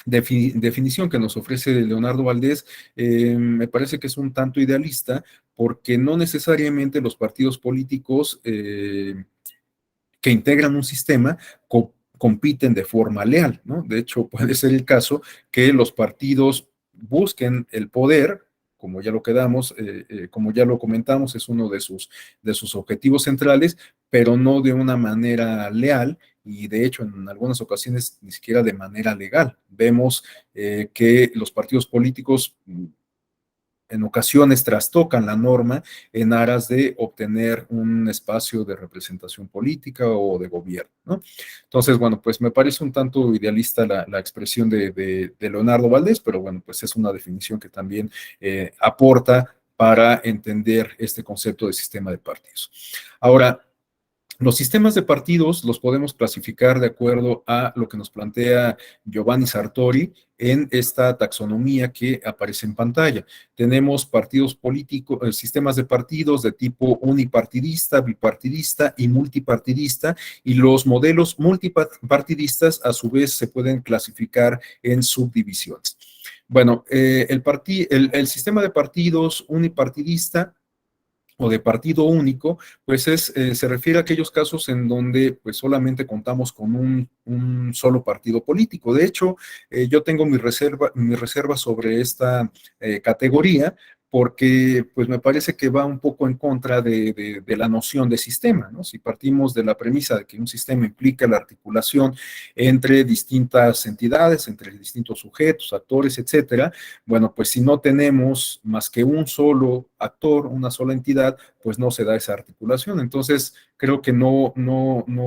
definición que nos ofrece Leonardo Valdés me parece que es un tanto idealista, porque no necesariamente los partidos políticos que integran un sistema compiten de forma leal, ¿no? De hecho, puede ser el caso que los partidos busquen el poder, como ya lo quedamos, como ya lo comentamos, es uno de sus objetivos centrales, pero no de una manera leal, y de hecho en algunas ocasiones ni siquiera de manera legal. Vemos que los partidos políticos en ocasiones trastocan la norma en aras de obtener un espacio de representación política o de gobierno, ¿no? Entonces, bueno, pues me parece un tanto idealista la expresión de Leonardo Valdés, pero bueno, pues es una definición que también aporta para entender este concepto de sistema de partidos. Ahora, los sistemas de partidos los podemos clasificar de acuerdo a lo que nos plantea Giovanni Sartori en esta taxonomía que aparece en pantalla. Tenemos partidos políticos, sistemas de partidos de tipo unipartidista, bipartidista y multipartidista, y los modelos multipartidistas a su vez se pueden clasificar en subdivisiones. Bueno, el sistema de partidos unipartidista o de partido único, pues se refiere a aquellos casos en donde pues solamente contamos con un solo partido político. De hecho, yo tengo mi reserva sobre esta categoría, porque pues me parece que va un poco en contra de la noción de sistema, ¿no? Si partimos de la premisa de que un sistema implica la articulación entre distintas entidades, entre distintos sujetos, actores, etcétera, bueno, pues si no tenemos más que un solo actor, una sola entidad, pues no se da esa articulación. Entonces, creo que no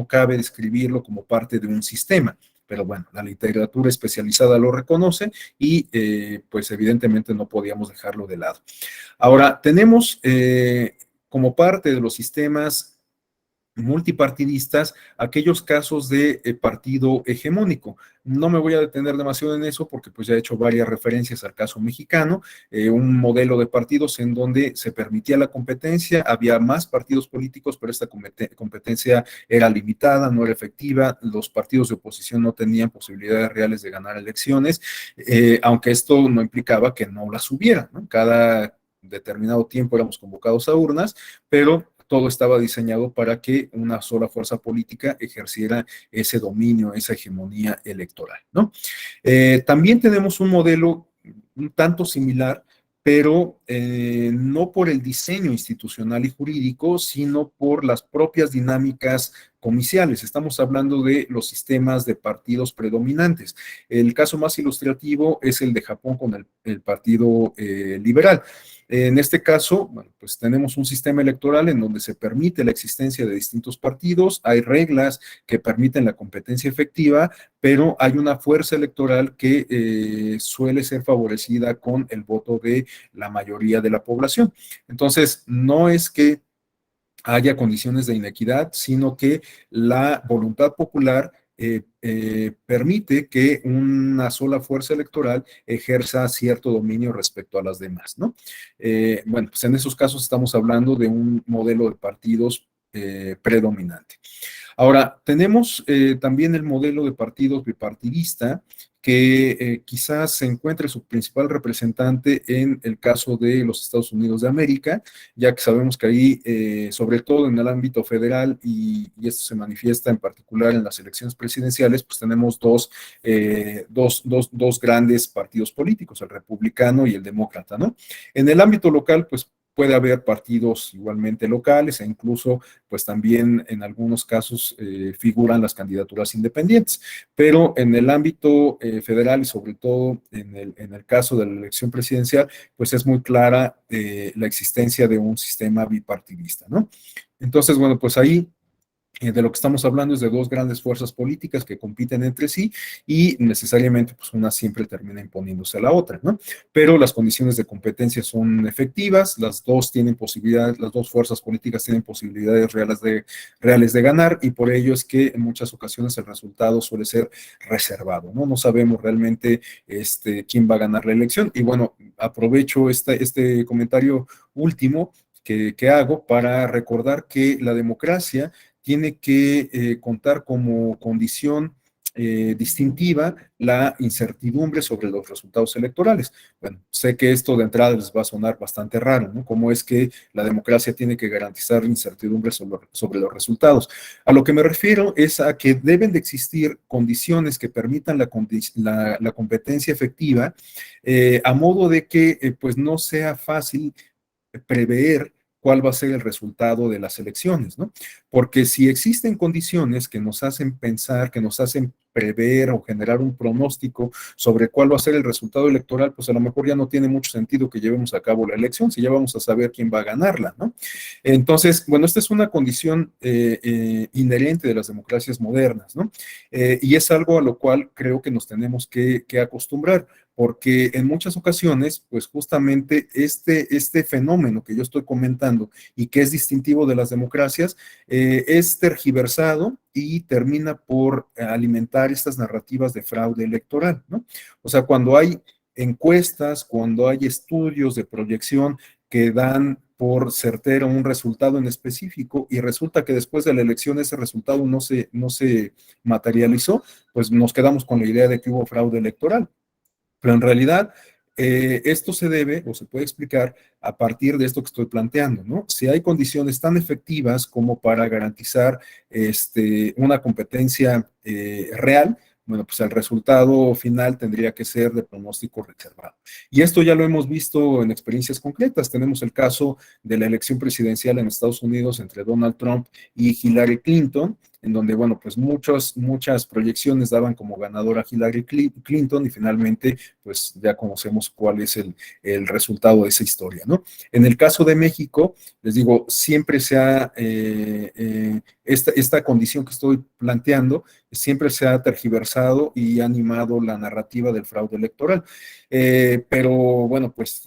cabe describirlo como parte de un sistema. Pero bueno, la literatura especializada lo reconoce y pues evidentemente no podíamos dejarlo de lado. Ahora, tenemos como parte de los sistemas multipartidistas aquellos casos de partido hegemónico. No me voy a detener demasiado en eso porque pues ya he hecho varias referencias al caso mexicano, un modelo de partidos en donde se permitía la competencia, había más partidos políticos, pero esta competencia era limitada, no era efectiva, los partidos de oposición no tenían posibilidades reales de ganar elecciones, aunque esto no implicaba que no las hubiera, ¿no? Cada determinado tiempo éramos convocados a urnas, pero todo estaba diseñado para que una sola fuerza política ejerciera ese dominio, esa hegemonía electoral, ¿no? También tenemos un modelo un tanto similar, pero no por el diseño institucional y jurídico, sino por las propias dinámicas comiciales. Estamos hablando de los sistemas de partidos predominantes. El caso más ilustrativo es el de Japón con el Partido Liberal. En este caso, bueno, pues tenemos un sistema electoral en donde se permite la existencia de distintos partidos, hay reglas que permiten la competencia efectiva, pero hay una fuerza electoral que suele ser favorecida con el voto de la mayoría de la población. Entonces, no es que haya condiciones de inequidad, sino que la voluntad popular permite que una sola fuerza electoral ejerza cierto dominio respecto a las demás, ¿no? Bueno, pues en esos casos estamos hablando de un modelo de partidos predominante. Ahora, tenemos también el modelo de partidos bipartidista, que quizás se encuentre su principal representante en el caso de los Estados Unidos de América, ya que sabemos que ahí, sobre todo en el ámbito federal, y esto se manifiesta en particular en las elecciones presidenciales, pues tenemos dos grandes partidos políticos, el republicano y el demócrata, ¿no? En el ámbito local, pues puede haber partidos igualmente locales e incluso, pues también en algunos casos figuran las candidaturas independientes, pero en el ámbito federal y sobre todo en el caso de la elección presidencial, pues es muy clara la existencia de un sistema bipartidista, ¿no? Entonces, bueno, pues ahí de lo que estamos hablando es de dos grandes fuerzas políticas que compiten entre sí y necesariamente pues una siempre termina imponiéndose a la otra, ¿no? Pero las condiciones de competencia son efectivas, las dos tienen posibilidades, las dos fuerzas políticas tienen posibilidades reales de ganar y por ello es que en muchas ocasiones el resultado suele ser reservado, ¿no? No sabemos realmente quién va a ganar la elección y bueno, aprovecho este comentario último que hago para recordar que la democracia tiene que contar como condición distintiva la incertidumbre sobre los resultados electorales. Bueno, sé que esto de entrada les va a sonar bastante raro, ¿no? ¿Cómo es que la democracia tiene que garantizar incertidumbre sobre los resultados? A lo que me refiero es a que deben de existir condiciones que permitan la competencia efectiva, a modo de que pues no sea fácil prever cuál va a ser el resultado de las elecciones, ¿no? Porque si existen condiciones que nos hacen pensar, que nos hacen prever o generar un pronóstico sobre cuál va a ser el resultado electoral, pues a lo mejor ya no tiene mucho sentido que llevemos a cabo la elección, si ya vamos a saber quién va a ganarla, ¿no? Entonces, bueno, esta es una condición inherente de las democracias modernas, ¿no? Y es algo a lo cual creo que nos tenemos que acostumbrar porque en muchas ocasiones, pues justamente este fenómeno que yo estoy comentando y que es distintivo de las democracias, es tergiversado y termina por alimentar estas narrativas de fraude electoral, ¿no? O sea, cuando hay encuestas, cuando hay estudios de proyección que dan por certero un resultado en específico y resulta que después de la elección ese resultado no se materializó, pues nos quedamos con la idea de que hubo fraude electoral. Pero en realidad, esto se debe o se puede explicar a partir de esto que estoy planteando, ¿no? Si hay condiciones tan efectivas como para garantizar una competencia real, bueno, pues el resultado final tendría que ser de pronóstico reservado. Y esto ya lo hemos visto en experiencias concretas. Tenemos el caso de la elección presidencial en Estados Unidos entre Donald Trump y Hillary Clinton, en donde, bueno, pues muchas proyecciones daban como ganadora a Hillary Clinton y finalmente, pues ya conocemos cuál es el resultado de esa historia, ¿no? En el caso de México, les digo, siempre se ha, esta condición que estoy planteando, siempre se ha tergiversado y ha animado la narrativa del fraude electoral. Pero bueno, pues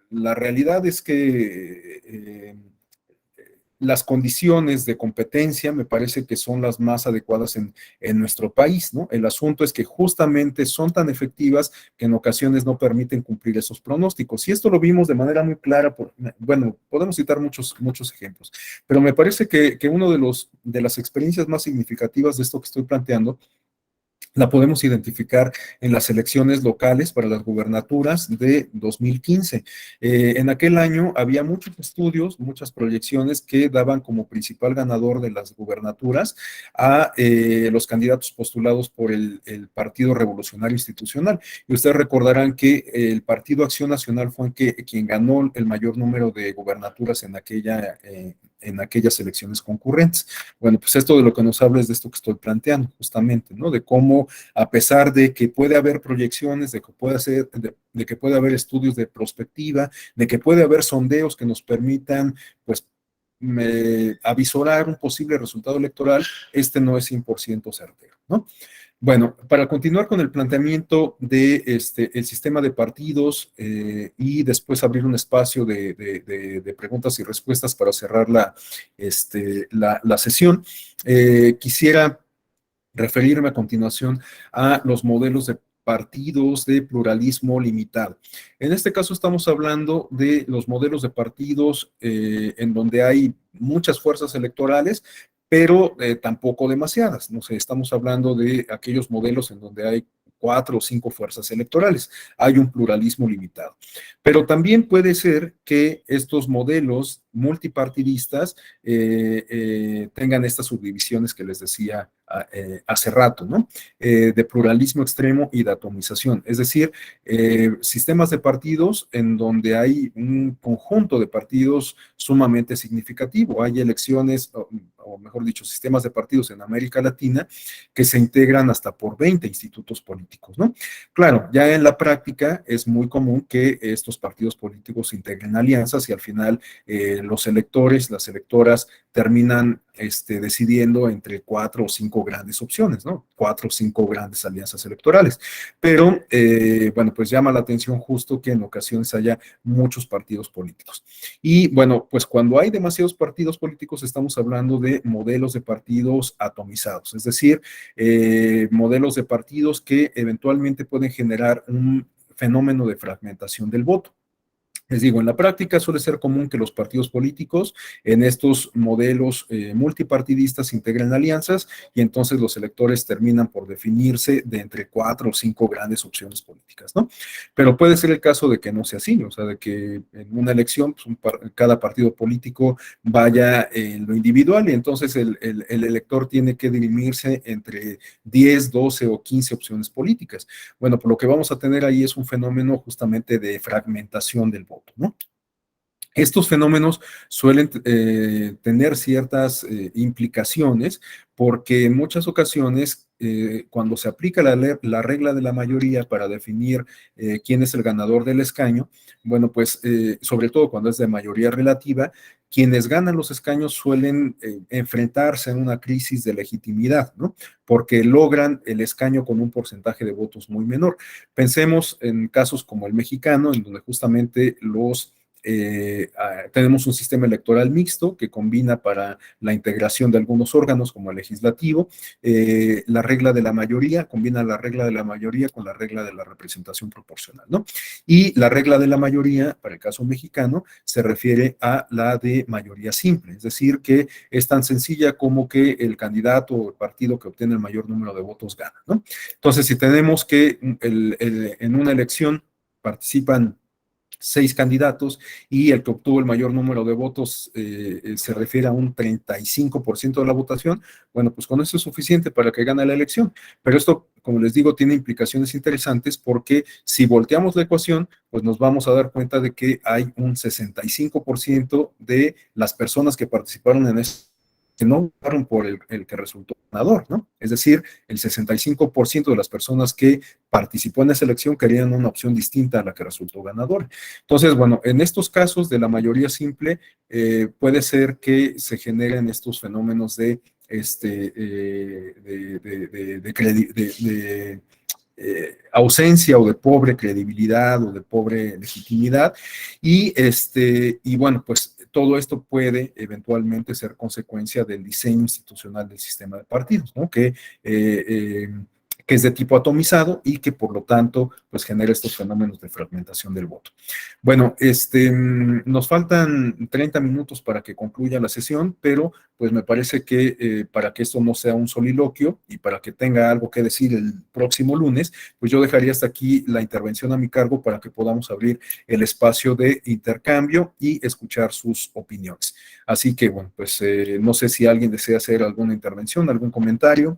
la realidad es que las condiciones de competencia me parece que son las más adecuadas en nuestro país, ¿no? El asunto es que justamente son tan efectivas que en ocasiones no permiten cumplir esos pronósticos. Y esto lo vimos de manera muy clara, bueno, podemos citar muchos ejemplos, pero me parece que uno de las experiencias más significativas de esto que estoy planteando la podemos identificar en las elecciones locales para las gubernaturas de 2015. En aquel año había muchos estudios, muchas proyecciones que daban como principal ganador de las gubernaturas a los candidatos postulados por el Partido Revolucionario Institucional. Y ustedes recordarán que el Partido Acción Nacional fue quien ganó el mayor número de gubernaturas en aquellas elecciones concurrentes. Bueno, pues esto de lo que nos habla es de esto que estoy planteando, justamente, ¿no? De cómo, a pesar de que puede haber proyecciones, de que puede haber estudios de prospectiva, de que puede haber sondeos que nos permitan, pues, avisorar un posible resultado electoral, este no es 100% certero, ¿no? Bueno, para continuar con el planteamiento de el sistema de partidos y después abrir un espacio de preguntas y respuestas para cerrar la sesión, quisiera referirme a continuación a los modelos de partidos de pluralismo limitado. En este caso estamos hablando de los modelos de partidos en donde hay muchas fuerzas electorales, pero tampoco demasiadas. No sé, estamos hablando de aquellos modelos en donde hay 4 o 5 fuerzas electorales. Hay un pluralismo limitado. Pero también puede ser que estos modelos multipartidistas tengan estas subdivisiones que les decía hace rato, ¿no? De pluralismo extremo y de atomización. Es decir, sistemas de partidos en donde hay un conjunto de partidos sumamente significativo. Hay elecciones, o mejor dicho, sistemas de partidos en América Latina que se integran hasta por 20 institutos políticos, ¿no? Claro, ya en la práctica es muy común que estos partidos políticos integren alianzas y al final los electores, las electoras terminan decidiendo entre 4 o 5 grandes opciones, ¿no? 4 o 5 grandes alianzas electorales. Pero, bueno, pues llama la atención justo que en ocasiones haya muchos partidos políticos. Y bueno, pues cuando hay demasiados partidos políticos estamos hablando de modelos de partidos atomizados, es decir, modelos de partidos que eventualmente pueden generar un fenómeno de fragmentación del voto. Les digo, en la práctica suele ser común que los partidos políticos en estos modelos multipartidistas integren alianzas y entonces los electores terminan por definirse de entre 4 o 5 grandes opciones políticas, ¿no? Pero puede ser el caso de que no sea así, o sea, de que en una elección pues, cada partido político vaya en lo individual y entonces el elector tiene que dirimirse entre 10, 12 o 15 opciones políticas. Bueno, por lo que vamos a tener ahí es un fenómeno justamente de fragmentación del voto, ¿no? Estos fenómenos suelen tener ciertas implicaciones porque en muchas ocasiones, cuando se aplica la regla de la mayoría para definir quién es el ganador del escaño, bueno, pues sobre todo cuando es de mayoría relativa, quienes ganan los escaños suelen enfrentarse a una crisis de legitimidad, ¿no? Porque logran el escaño con un porcentaje de votos muy menor. Pensemos en casos como el mexicano, en donde justamente tenemos un sistema electoral mixto que combina para la integración de algunos órganos como el legislativo, la regla de la mayoría, combina la regla de la mayoría con la regla de la representación proporcional, ¿no? Y la regla de la mayoría, para el caso mexicano, se refiere a la de mayoría simple, es decir, que es tan sencilla como que el candidato o el partido que obtiene el mayor número de votos gana, ¿no? Entonces, si tenemos que en una elección participan 6 candidatos y el que obtuvo el mayor número de votos se refiere a un 35% de la votación, bueno, pues con eso es suficiente para que gane la elección. Pero esto, como les digo, tiene implicaciones interesantes porque si volteamos la ecuación, pues nos vamos a dar cuenta de que hay un 65% de las personas que participaron en esto que no votaron por el que resultó ganador, ¿no? Es decir, el 65% de las personas que participó en esa elección querían una opción distinta a la que resultó ganadora. Entonces, bueno, en estos casos de la mayoría simple, puede ser que se generen estos fenómenos de, ausencia o de pobre credibilidad o de pobre legitimidad. Y bueno, pues todo esto puede eventualmente ser consecuencia del diseño institucional del sistema de partidos, ¿no? que es de tipo atomizado y que por lo tanto pues genera estos fenómenos de fragmentación del voto. Bueno, nos faltan 30 minutos para que concluya la sesión, pero pues me parece que para que esto no sea un soliloquio y para que tenga algo que decir el próximo lunes, pues yo dejaría hasta aquí la intervención a mi cargo para que podamos abrir el espacio de intercambio y escuchar sus opiniones. Así que bueno, pues no sé si alguien desea hacer alguna intervención, algún comentario,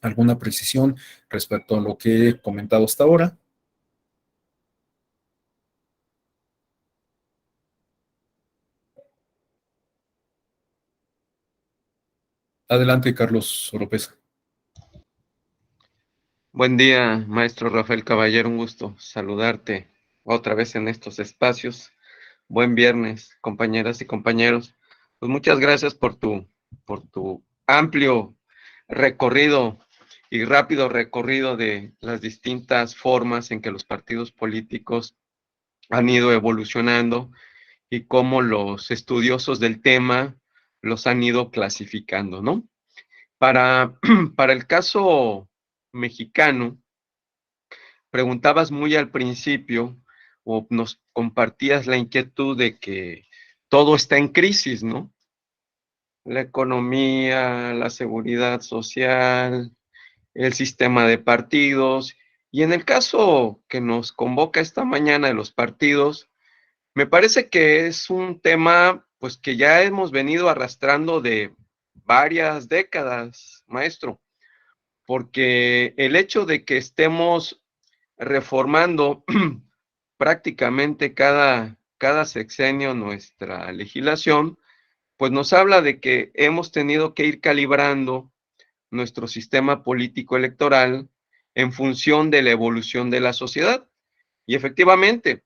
alguna precisión respecto a lo que he comentado hasta ahora. Adelante, Carlos Oropesa. Buen día, maestro Rafael Caballero, un gusto saludarte otra vez en estos espacios. Buen viernes, compañeras y compañeros. Pues muchas gracias por tu amplio recorrido y rápido recorrido de las distintas formas en que los partidos políticos han ido evolucionando y cómo los estudiosos del tema los han ido clasificando, ¿no? Para, para el caso mexicano, preguntabas muy al principio o nos compartías la inquietud de que todo está en crisis, ¿no? La economía, la seguridad social, el sistema de partidos. Y en el caso que nos convoca esta mañana de los partidos, me parece que es un tema pues que ya hemos venido arrastrando de varias décadas, maestro, porque el hecho de que estemos reformando prácticamente cada sexenio nuestra legislación, pues nos habla de que hemos tenido que ir calibrando nuestro sistema político electoral en función de la evolución de la sociedad. Y efectivamente,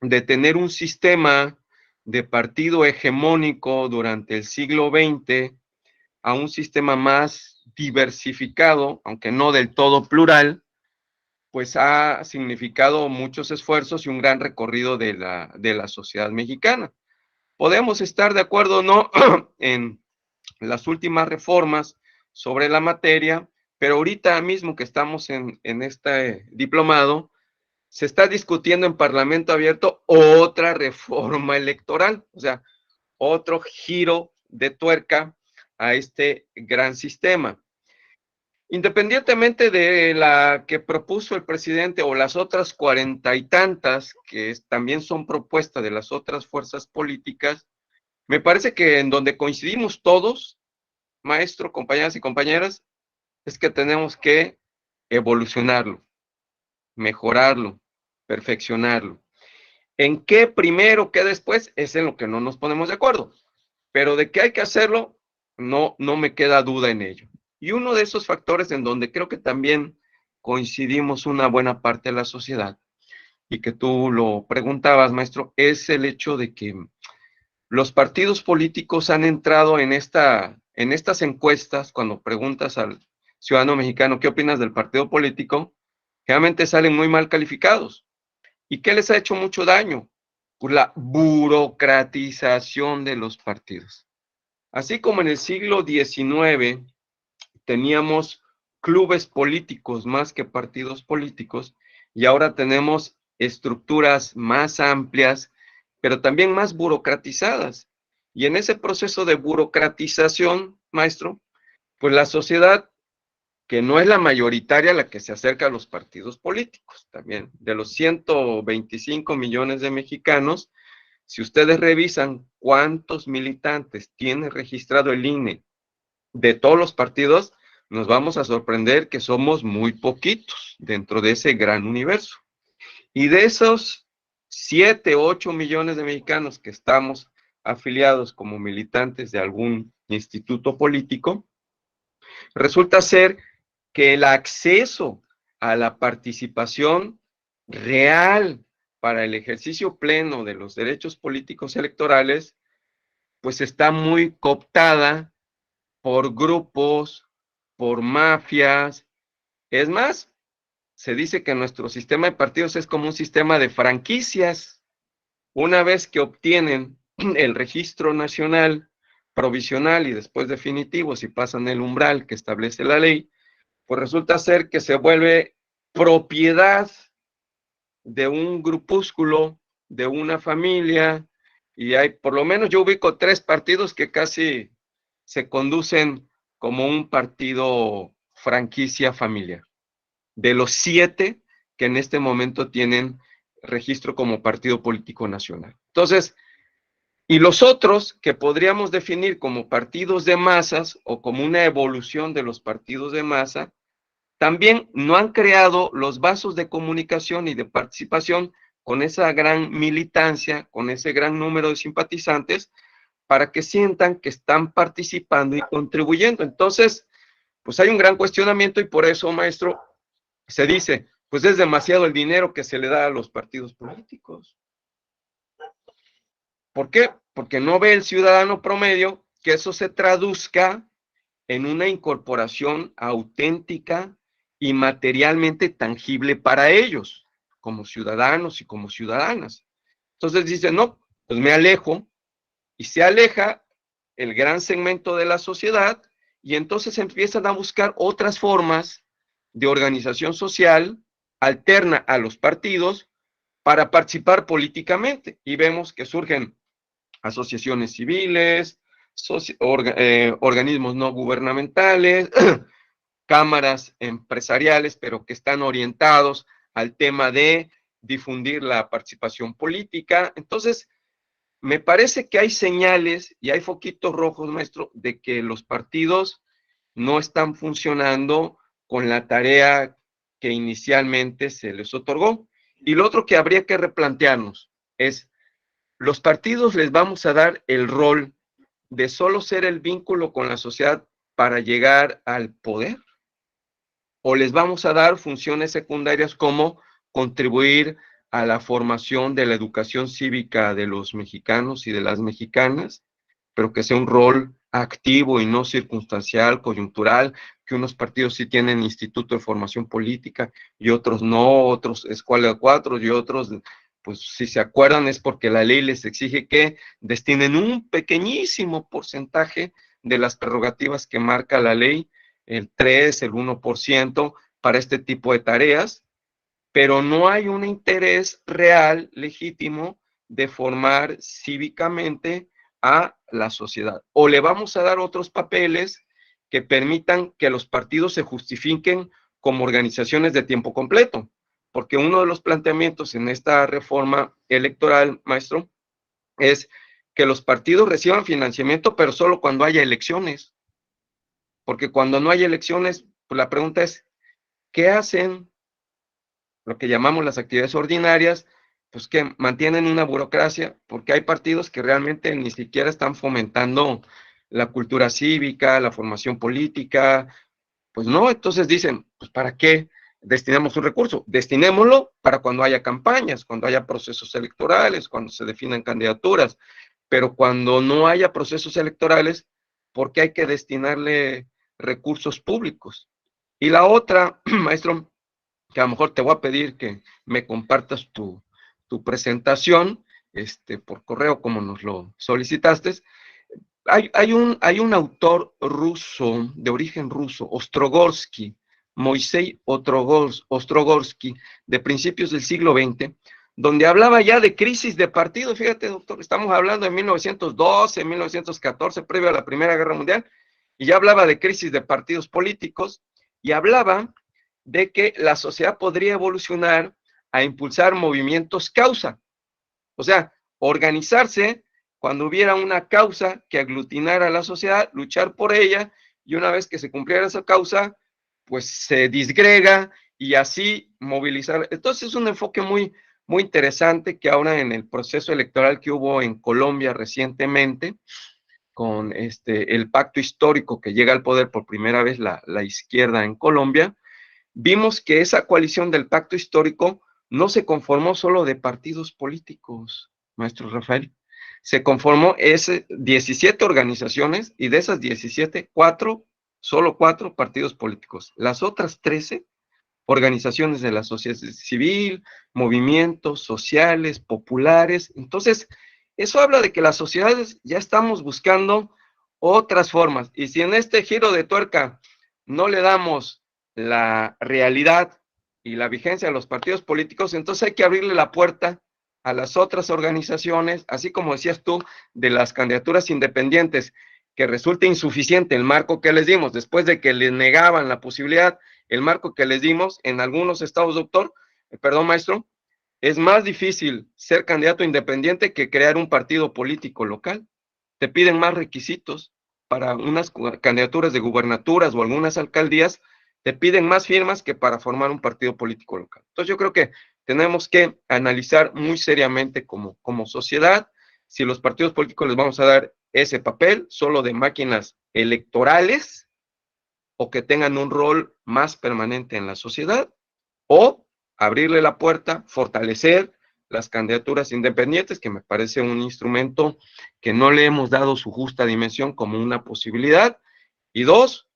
de tener un sistema de partido hegemónico durante el siglo XX a un sistema más diversificado, aunque no del todo plural, pues ha significado muchos esfuerzos y un gran recorrido de la sociedad mexicana. Podemos estar de acuerdo o no en las últimas reformas sobre la materia, pero ahorita mismo que estamos en este diplomado, se está discutiendo en Parlamento Abierto otra reforma electoral, o sea, otro giro de tuerca a este gran sistema. Independientemente de la que propuso el presidente o las otras 40 y tantas que también son propuestas de las otras fuerzas políticas, me parece que en donde coincidimos todos, maestro, compañeras y compañeras, es que tenemos que evolucionarlo, mejorarlo, perfeccionarlo. ¿En qué primero, qué después? Es en lo que no nos ponemos de acuerdo. Pero de que hay que hacerlo, no me queda duda en ello. Y uno de esos factores en donde creo que también coincidimos una buena parte de la sociedad, y que tú lo preguntabas, maestro, es el hecho de que los partidos políticos han entrado en estas encuestas, cuando preguntas al ciudadano mexicano qué opinas del partido político, generalmente salen muy mal calificados. ¿Y qué les ha hecho mucho daño? Pues la burocratización de los partidos. Así como en el siglo XIX teníamos clubes políticos más que partidos políticos, y ahora tenemos estructuras más amplias, pero también más burocratizadas. Y en ese proceso de burocratización, maestro, pues la sociedad, que no es la mayoritaria la que se acerca a los partidos políticos, también de los 125 millones de mexicanos, si ustedes revisan cuántos militantes tiene registrado el INE de todos los partidos, nos vamos a sorprender que somos muy poquitos dentro de ese gran universo. Y de esos 7, 8 millones de mexicanos que estamos afiliados como militantes de algún instituto político, resulta ser que el acceso a la participación real para el ejercicio pleno de los derechos políticos electorales, pues está muy cooptada por grupos, por mafias. Es más, se dice que nuestro sistema de partidos es como un sistema de franquicias. Una vez que obtienen el registro nacional provisional y después definitivo, si pasan el umbral que establece la ley, pues resulta ser que se vuelve propiedad de un grupúsculo, de una familia, y hay, por lo menos yo ubico 3 partidos que casi se conducen como un partido franquicia familiar, de los 7 que en este momento tienen registro como partido político nacional. Entonces, y los otros que podríamos definir como partidos de masas o como una evolución de los partidos de masa, también no han creado los vasos de comunicación y de participación con esa gran militancia, con ese gran número de simpatizantes, para que sientan que están participando y contribuyendo. Entonces, pues hay un gran cuestionamiento y por eso, maestro, se dice, pues es demasiado el dinero que se le da a los partidos políticos. ¿Por qué? Porque no ve el ciudadano promedio que eso se traduzca en una incorporación auténtica y materialmente tangible para ellos, como ciudadanos y como ciudadanas. Entonces dicen, no, pues me alejo, y se aleja el gran segmento de la sociedad, y entonces empiezan a buscar otras formas de organización social alterna a los partidos para participar políticamente, y vemos que surgen asociaciones civiles, organismos no gubernamentales, cámaras empresariales, pero que están orientados al tema de difundir la participación política. Entonces, me parece que hay señales y hay foquitos rojos, maestro, de que los partidos no están funcionando con la tarea que inicialmente se les otorgó. Y lo otro que habría que replantearnos es, los partidos les vamos a dar el rol de solo ser el vínculo con la sociedad para llegar al poder, o les vamos a dar funciones secundarias como contribuir a la formación de la educación cívica de los mexicanos y de las mexicanas, pero que sea un rol activo y no circunstancial, coyuntural, que unos partidos sí tienen instituto de formación política y otros no, otros escuela de cuatro y otros, pues si se acuerdan es porque la ley les exige que destinen un pequeñísimo porcentaje de las prerrogativas que marca la ley, el 3, el 1%, para este tipo de tareas, pero no hay un interés real, legítimo, de formar cívicamente a la sociedad. O le vamos a dar otros papeles que permitan que los partidos se justifiquen como organizaciones de tiempo completo, porque uno de los planteamientos en esta reforma electoral, maestro, es que los partidos reciban financiamiento, pero solo cuando haya elecciones, porque cuando no hay elecciones, pues la pregunta es, ¿qué hacen? Lo que llamamos las actividades ordinarias, pues que mantienen una burocracia, porque hay partidos que realmente ni siquiera están fomentando la cultura cívica, la formación política, pues no, entonces dicen, pues ¿para qué destinamos un recurso? Destinémoslo para cuando haya campañas, cuando haya procesos electorales, cuando se definan candidaturas, pero cuando no haya procesos electorales, ¿por qué hay que destinarle recursos públicos? Y la otra, maestro, que a lo mejor te voy a pedir que me compartas tu presentación por correo como nos lo solicitaste. Hay un autor ruso, de origen ruso, Ostrogorsky, Moisei Ostrogorsky, de principios del siglo XX, donde hablaba ya de crisis de partido. Fíjate, doctor, estamos hablando de 1912, 1914, previo a la Primera Guerra Mundial, y ya hablaba de crisis de partidos políticos, y hablaba de que la sociedad podría evolucionar a impulsar movimientos causa, o sea, organizarse cuando hubiera una causa que aglutinara a la sociedad, luchar por ella, y una vez que se cumpliera esa causa, pues se disgrega y así movilizar. Entonces es un enfoque muy, muy interesante que ahora en el proceso electoral que hubo en Colombia recientemente, con el pacto histórico que llega al poder por primera vez la izquierda en Colombia, vimos que esa coalición del pacto histórico no se conformó solo de partidos políticos, maestro Rafael. Se conformó 17 organizaciones y de esas 17, solo 4 partidos políticos. Las otras 13, organizaciones de la sociedad civil, movimientos sociales, populares. Entonces, eso habla de que las sociedades ya estamos buscando otras formas. Y si en este giro de tuerca no le damos la realidad y la vigencia de los partidos políticos, entonces hay que abrirle la puerta a las otras organizaciones, así como decías tú, de las candidaturas independientes, que resulta insuficiente el marco que les dimos, después de que les negaban la posibilidad, el marco que les dimos en algunos estados, doctor, perdón, maestro, es más difícil ser candidato independiente que crear un partido político local. Te piden más requisitos para unas candidaturas de gubernaturas o algunas alcaldías, te piden más firmas que para formar un partido político local. Entonces yo creo que tenemos que analizar muy seriamente como sociedad si los partidos políticos les vamos a dar ese papel solo de máquinas electorales o que tengan un rol más permanente en la sociedad, o abrirle la puerta, fortalecer las candidaturas independientes, que me parece un instrumento que no le hemos dado su justa dimensión como una posibilidad, y dos,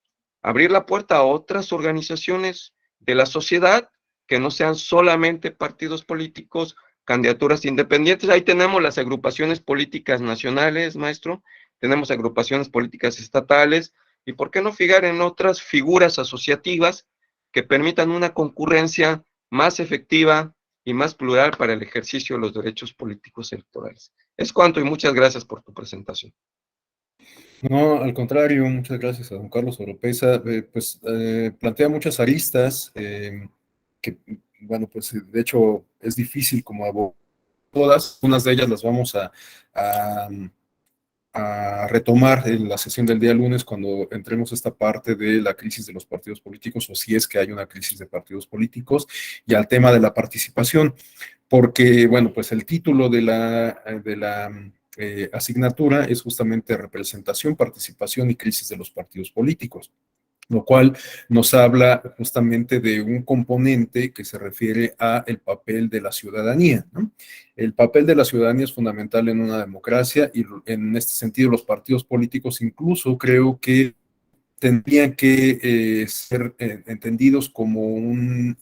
abrir la puerta a otras organizaciones de la sociedad que no sean solamente partidos políticos, candidaturas independientes. Ahí tenemos las agrupaciones políticas nacionales, maestro, tenemos agrupaciones políticas estatales, y por qué no fijar en otras figuras asociativas que permitan una concurrencia más efectiva y más plural para el ejercicio de los derechos políticos electorales. Es cuanto y muchas gracias por tu presentación. No, al contrario, muchas gracias a don Carlos Oropesa. Plantea muchas aristas que, bueno, pues de hecho es difícil como abordar todas. Unas de ellas las vamos a, a retomar en la sesión del día lunes cuando entremos a esta parte de la crisis de los partidos políticos, o si es que hay una crisis de partidos políticos, y al tema de la participación, porque, bueno, pues el título de la asignatura es justamente representación, participación y crisis de los partidos políticos, lo cual nos habla justamente de un componente que se refiere a el papel de la ciudadanía, ¿no? El papel de la ciudadanía es fundamental en una democracia, y en este sentido los partidos políticos incluso creo que tendrían que ser entendidos como un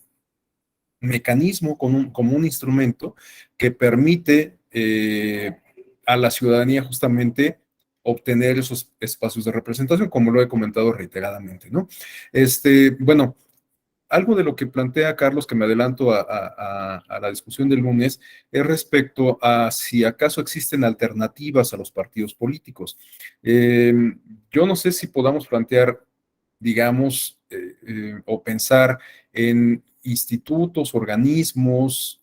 mecanismo, como un instrumento que permite a la ciudadanía justamente obtener esos espacios de representación, como lo he comentado reiteradamente, ¿no? Bueno, algo de lo que plantea Carlos, que me adelanto a la discusión del lunes, es respecto a si acaso existen alternativas a los partidos políticos. Yo no sé si podamos plantear, digamos, o pensar en institutos, organismos,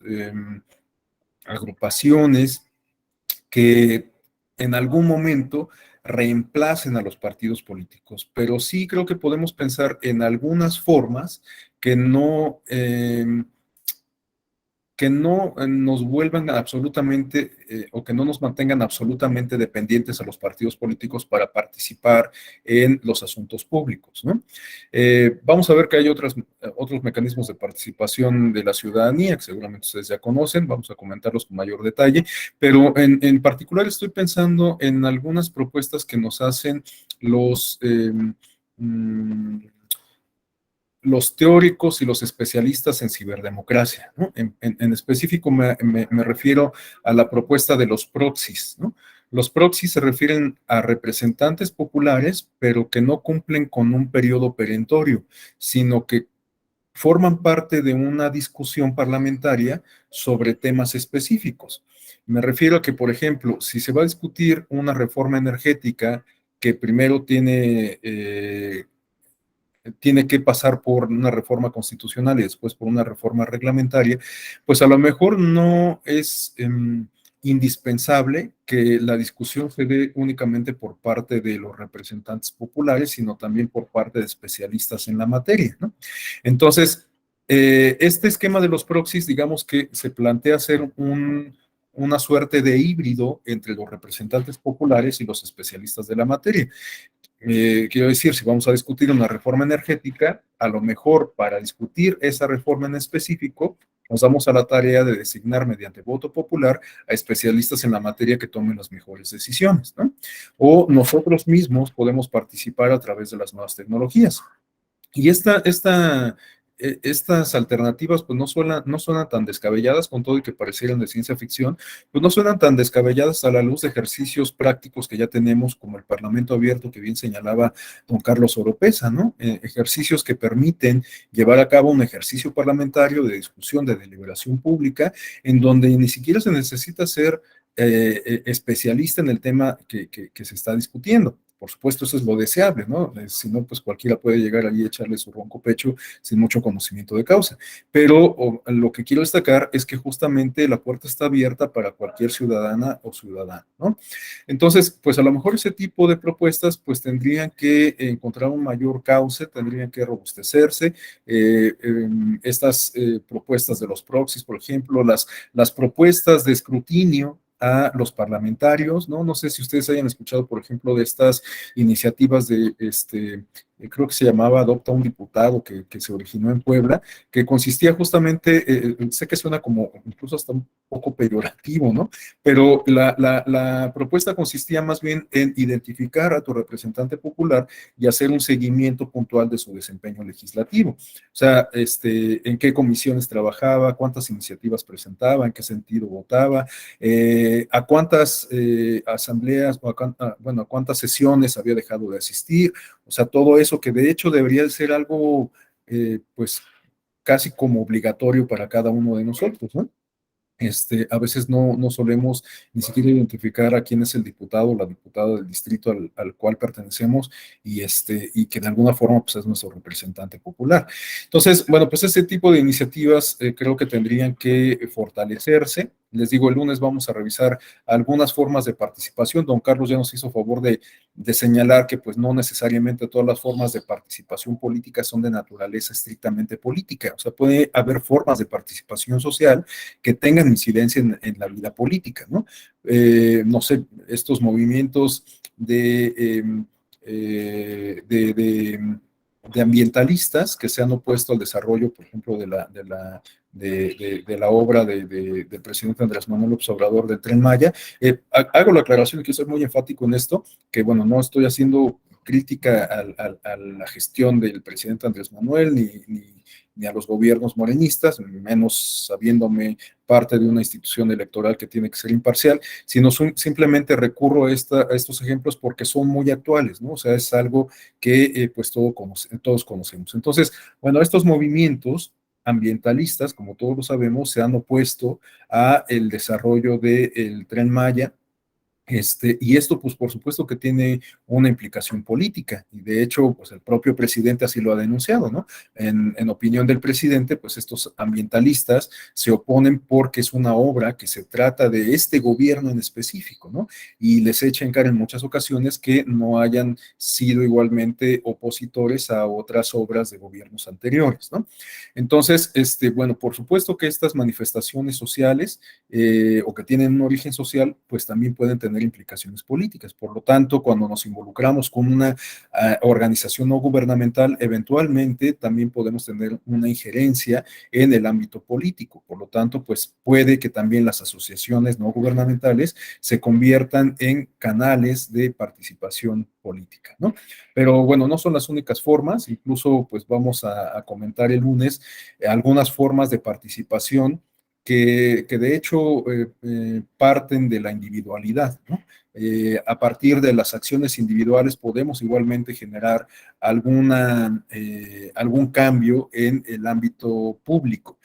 agrupaciones que en algún momento reemplacen a los partidos políticos, pero sí creo que podemos pensar en algunas formas que no, nos vuelvan absolutamente o que no nos mantengan absolutamente dependientes a los partidos políticos para participar en los asuntos públicos, ¿no? Vamos a ver que hay otros mecanismos de participación de la ciudadanía que seguramente ustedes ya conocen, vamos a comentarlos con mayor detalle, pero en particular estoy pensando en algunas propuestas que nos hacen los teóricos y los especialistas en ciberdemocracia, ¿no? En específico me refiero a la propuesta de los proxies, ¿no? Los proxies se refieren a representantes populares, pero que no cumplen con un periodo perentorio, sino que forman parte de una discusión parlamentaria sobre temas específicos. Me refiero a que, por ejemplo, si se va a discutir una reforma energética que primero tiene que pasar por una reforma constitucional y después por una reforma reglamentaria, pues a lo mejor no es indispensable que la discusión se dé únicamente por parte de los representantes populares, sino también por parte de especialistas en la materia, ¿no? Entonces, este esquema de los proxies, digamos que se plantea hacer una suerte de híbrido entre los representantes populares y los especialistas de la materia. Quiero decir, si vamos a discutir una reforma energética, a lo mejor para discutir esa reforma en específico, nos damos a la tarea de designar mediante voto popular a especialistas en la materia que tomen las mejores decisiones, ¿no? O nosotros mismos podemos participar a través de las nuevas tecnologías. Y estas alternativas pues no suenan tan descabelladas, con todo y que parecieran de ciencia ficción, pues no suenan tan descabelladas a la luz de ejercicios prácticos que ya tenemos, como el Parlamento abierto que bien señalaba don Carlos Oropesa, ¿no? Ejercicios que permiten llevar a cabo un ejercicio parlamentario de discusión, de deliberación pública, en donde ni siquiera se necesita ser especialista en el tema que se está discutiendo. Por supuesto, eso es lo deseable, ¿no? Si no, pues cualquiera puede llegar allí y echarle su ronco pecho sin mucho conocimiento de causa. Pero lo que quiero destacar es que justamente la puerta está abierta para cualquier ciudadana o ciudadano, ¿no? Entonces, pues a lo mejor ese tipo de propuestas pues tendrían que encontrar un mayor cauce, tendrían que robustecerse. Estas propuestas de los proxies, por ejemplo, las propuestas de escrutinio a los parlamentarios, ¿no? No sé si ustedes hayan escuchado, por ejemplo, de estas iniciativas de, creo que se llamaba Adopta un Diputado, que se originó en Puebla, que consistía justamente, sé que suena como incluso hasta un poco peyorativo, ¿no? Pero la propuesta consistía más bien en identificar a tu representante popular y hacer un seguimiento puntual de su desempeño legislativo. O sea, en qué comisiones trabajaba, cuántas iniciativas presentaba, en qué sentido votaba, a cuántas asambleas, o bueno, a cuántas sesiones había dejado de asistir, o sea, todo eso que de hecho debería ser algo, pues, casi como obligatorio para cada uno de nosotros, ¿no? A veces no solemos ni siquiera identificar a quién es el diputado o la diputada del distrito al cual pertenecemos y que de alguna forma pues, es nuestro representante popular. Entonces, bueno, pues ese tipo de iniciativas creo que tendrían que fortalecerse. Les digo, el lunes vamos a revisar algunas formas de participación. Don Carlos ya nos hizo favor de señalar que pues no necesariamente todas las formas de participación política son de naturaleza estrictamente política. O sea, puede haber formas de participación social que tengan incidencia en la vida política, ¿no? No sé, estos movimientos de ambientalistas que se han opuesto al desarrollo, por ejemplo, de la obra del presidente Andrés Manuel López Obrador del Tren Maya. Hago la aclaración y quiero ser muy enfático en esto, que bueno, no estoy haciendo crítica a la gestión del presidente Andrés Manuel ni a los gobiernos morenistas, menos sabiéndome parte de una institución electoral que tiene que ser imparcial, sino simplemente recurro a estos ejemplos porque son muy actuales, ¿no? O sea, es algo que pues todos conocemos. Entonces, bueno, estos movimientos ambientalistas, como todos lo sabemos, se han opuesto a el desarrollo del Tren Maya, y esto, pues, por supuesto que tiene una implicación política, y de hecho, pues, el propio presidente así lo ha denunciado, ¿no? En opinión del presidente, pues, estos ambientalistas se oponen porque es una obra que se trata de este gobierno en específico, ¿no? Y les echa en cara en muchas ocasiones que no hayan sido igualmente opositores a otras obras de gobiernos anteriores, ¿no? Entonces, bueno, por supuesto que estas manifestaciones sociales o que tienen un origen social, pues también pueden tener implicaciones políticas. Por lo tanto, cuando nos involucramos con una organización no gubernamental, eventualmente también podemos tener una injerencia en el ámbito político. Por lo tanto, pues puede que también las asociaciones no gubernamentales se conviertan en canales de participación política, ¿no? Pero bueno, no son las únicas formas, incluso pues vamos a comentar el lunes algunas formas de participación que de hecho parten de la individualidad, ¿no? A partir de las acciones individuales podemos igualmente generar algún cambio en el ámbito público.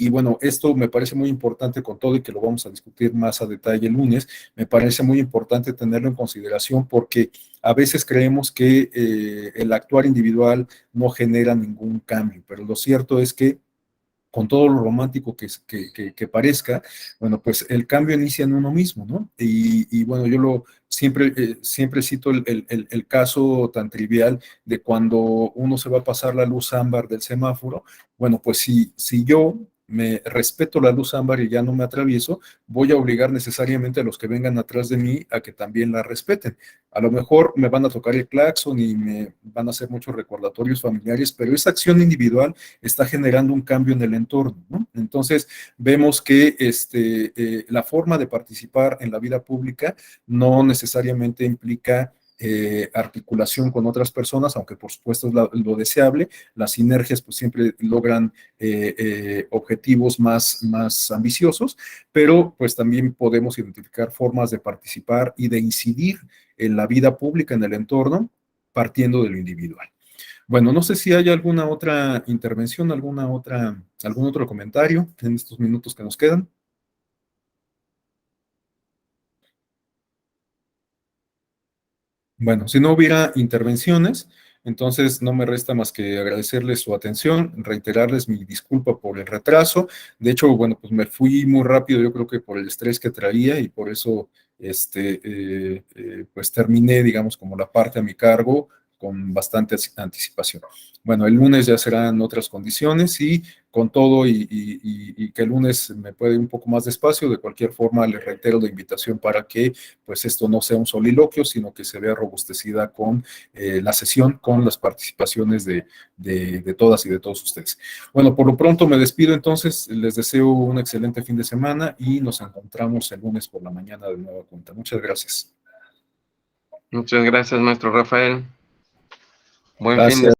Bueno, esto me parece muy importante con todo y que lo vamos a discutir más a detalle el lunes, me parece muy importante tenerlo en consideración porque a veces creemos que el actuar individual no genera ningún cambio, pero lo cierto es que con todo lo romántico que parezca, bueno, pues el cambio inicia en uno mismo, ¿no? Bueno, yo siempre cito el caso tan trivial de cuando uno se va a pasar la luz ámbar del semáforo. Bueno, pues si yo me respeto la luz ámbar y ya no me atravieso, voy a obligar necesariamente a los que vengan atrás de mí a que también la respeten. A lo mejor me van a tocar el claxon y me van a hacer muchos recordatorios familiares, pero esa acción individual está generando un cambio en el entorno, ¿no? Entonces, vemos que la forma de participar en la vida pública no necesariamente implica articulación con otras personas, aunque por supuesto es lo deseable. Las sinergias pues siempre logran objetivos más ambiciosos, pero pues también podemos identificar formas de participar y de incidir en la vida pública, en el entorno, partiendo de lo individual. Bueno, no sé si hay alguna otra intervención, algún otro comentario en estos minutos que nos quedan. Bueno, si no hubiera intervenciones, entonces no me resta más que agradecerles su atención, reiterarles mi disculpa por el retraso. De hecho, bueno, pues me fui muy rápido, yo creo que por el estrés que traía y por eso, pues terminé, digamos, como la parte a mi cargo con bastante anticipación. Bueno, el lunes ya serán otras condiciones y con todo y que el lunes me puede ir un poco más despacio, de cualquier forma les reitero la invitación para que pues esto no sea un soliloquio, sino que se vea robustecida con la sesión, con las participaciones de todas y de todos ustedes. Bueno, por lo pronto me despido entonces, les deseo un excelente fin de semana y nos encontramos el lunes por la mañana de nueva cuenta. Muchas gracias. Muchas gracias, maestro Rafael. Buen fin de Gracias.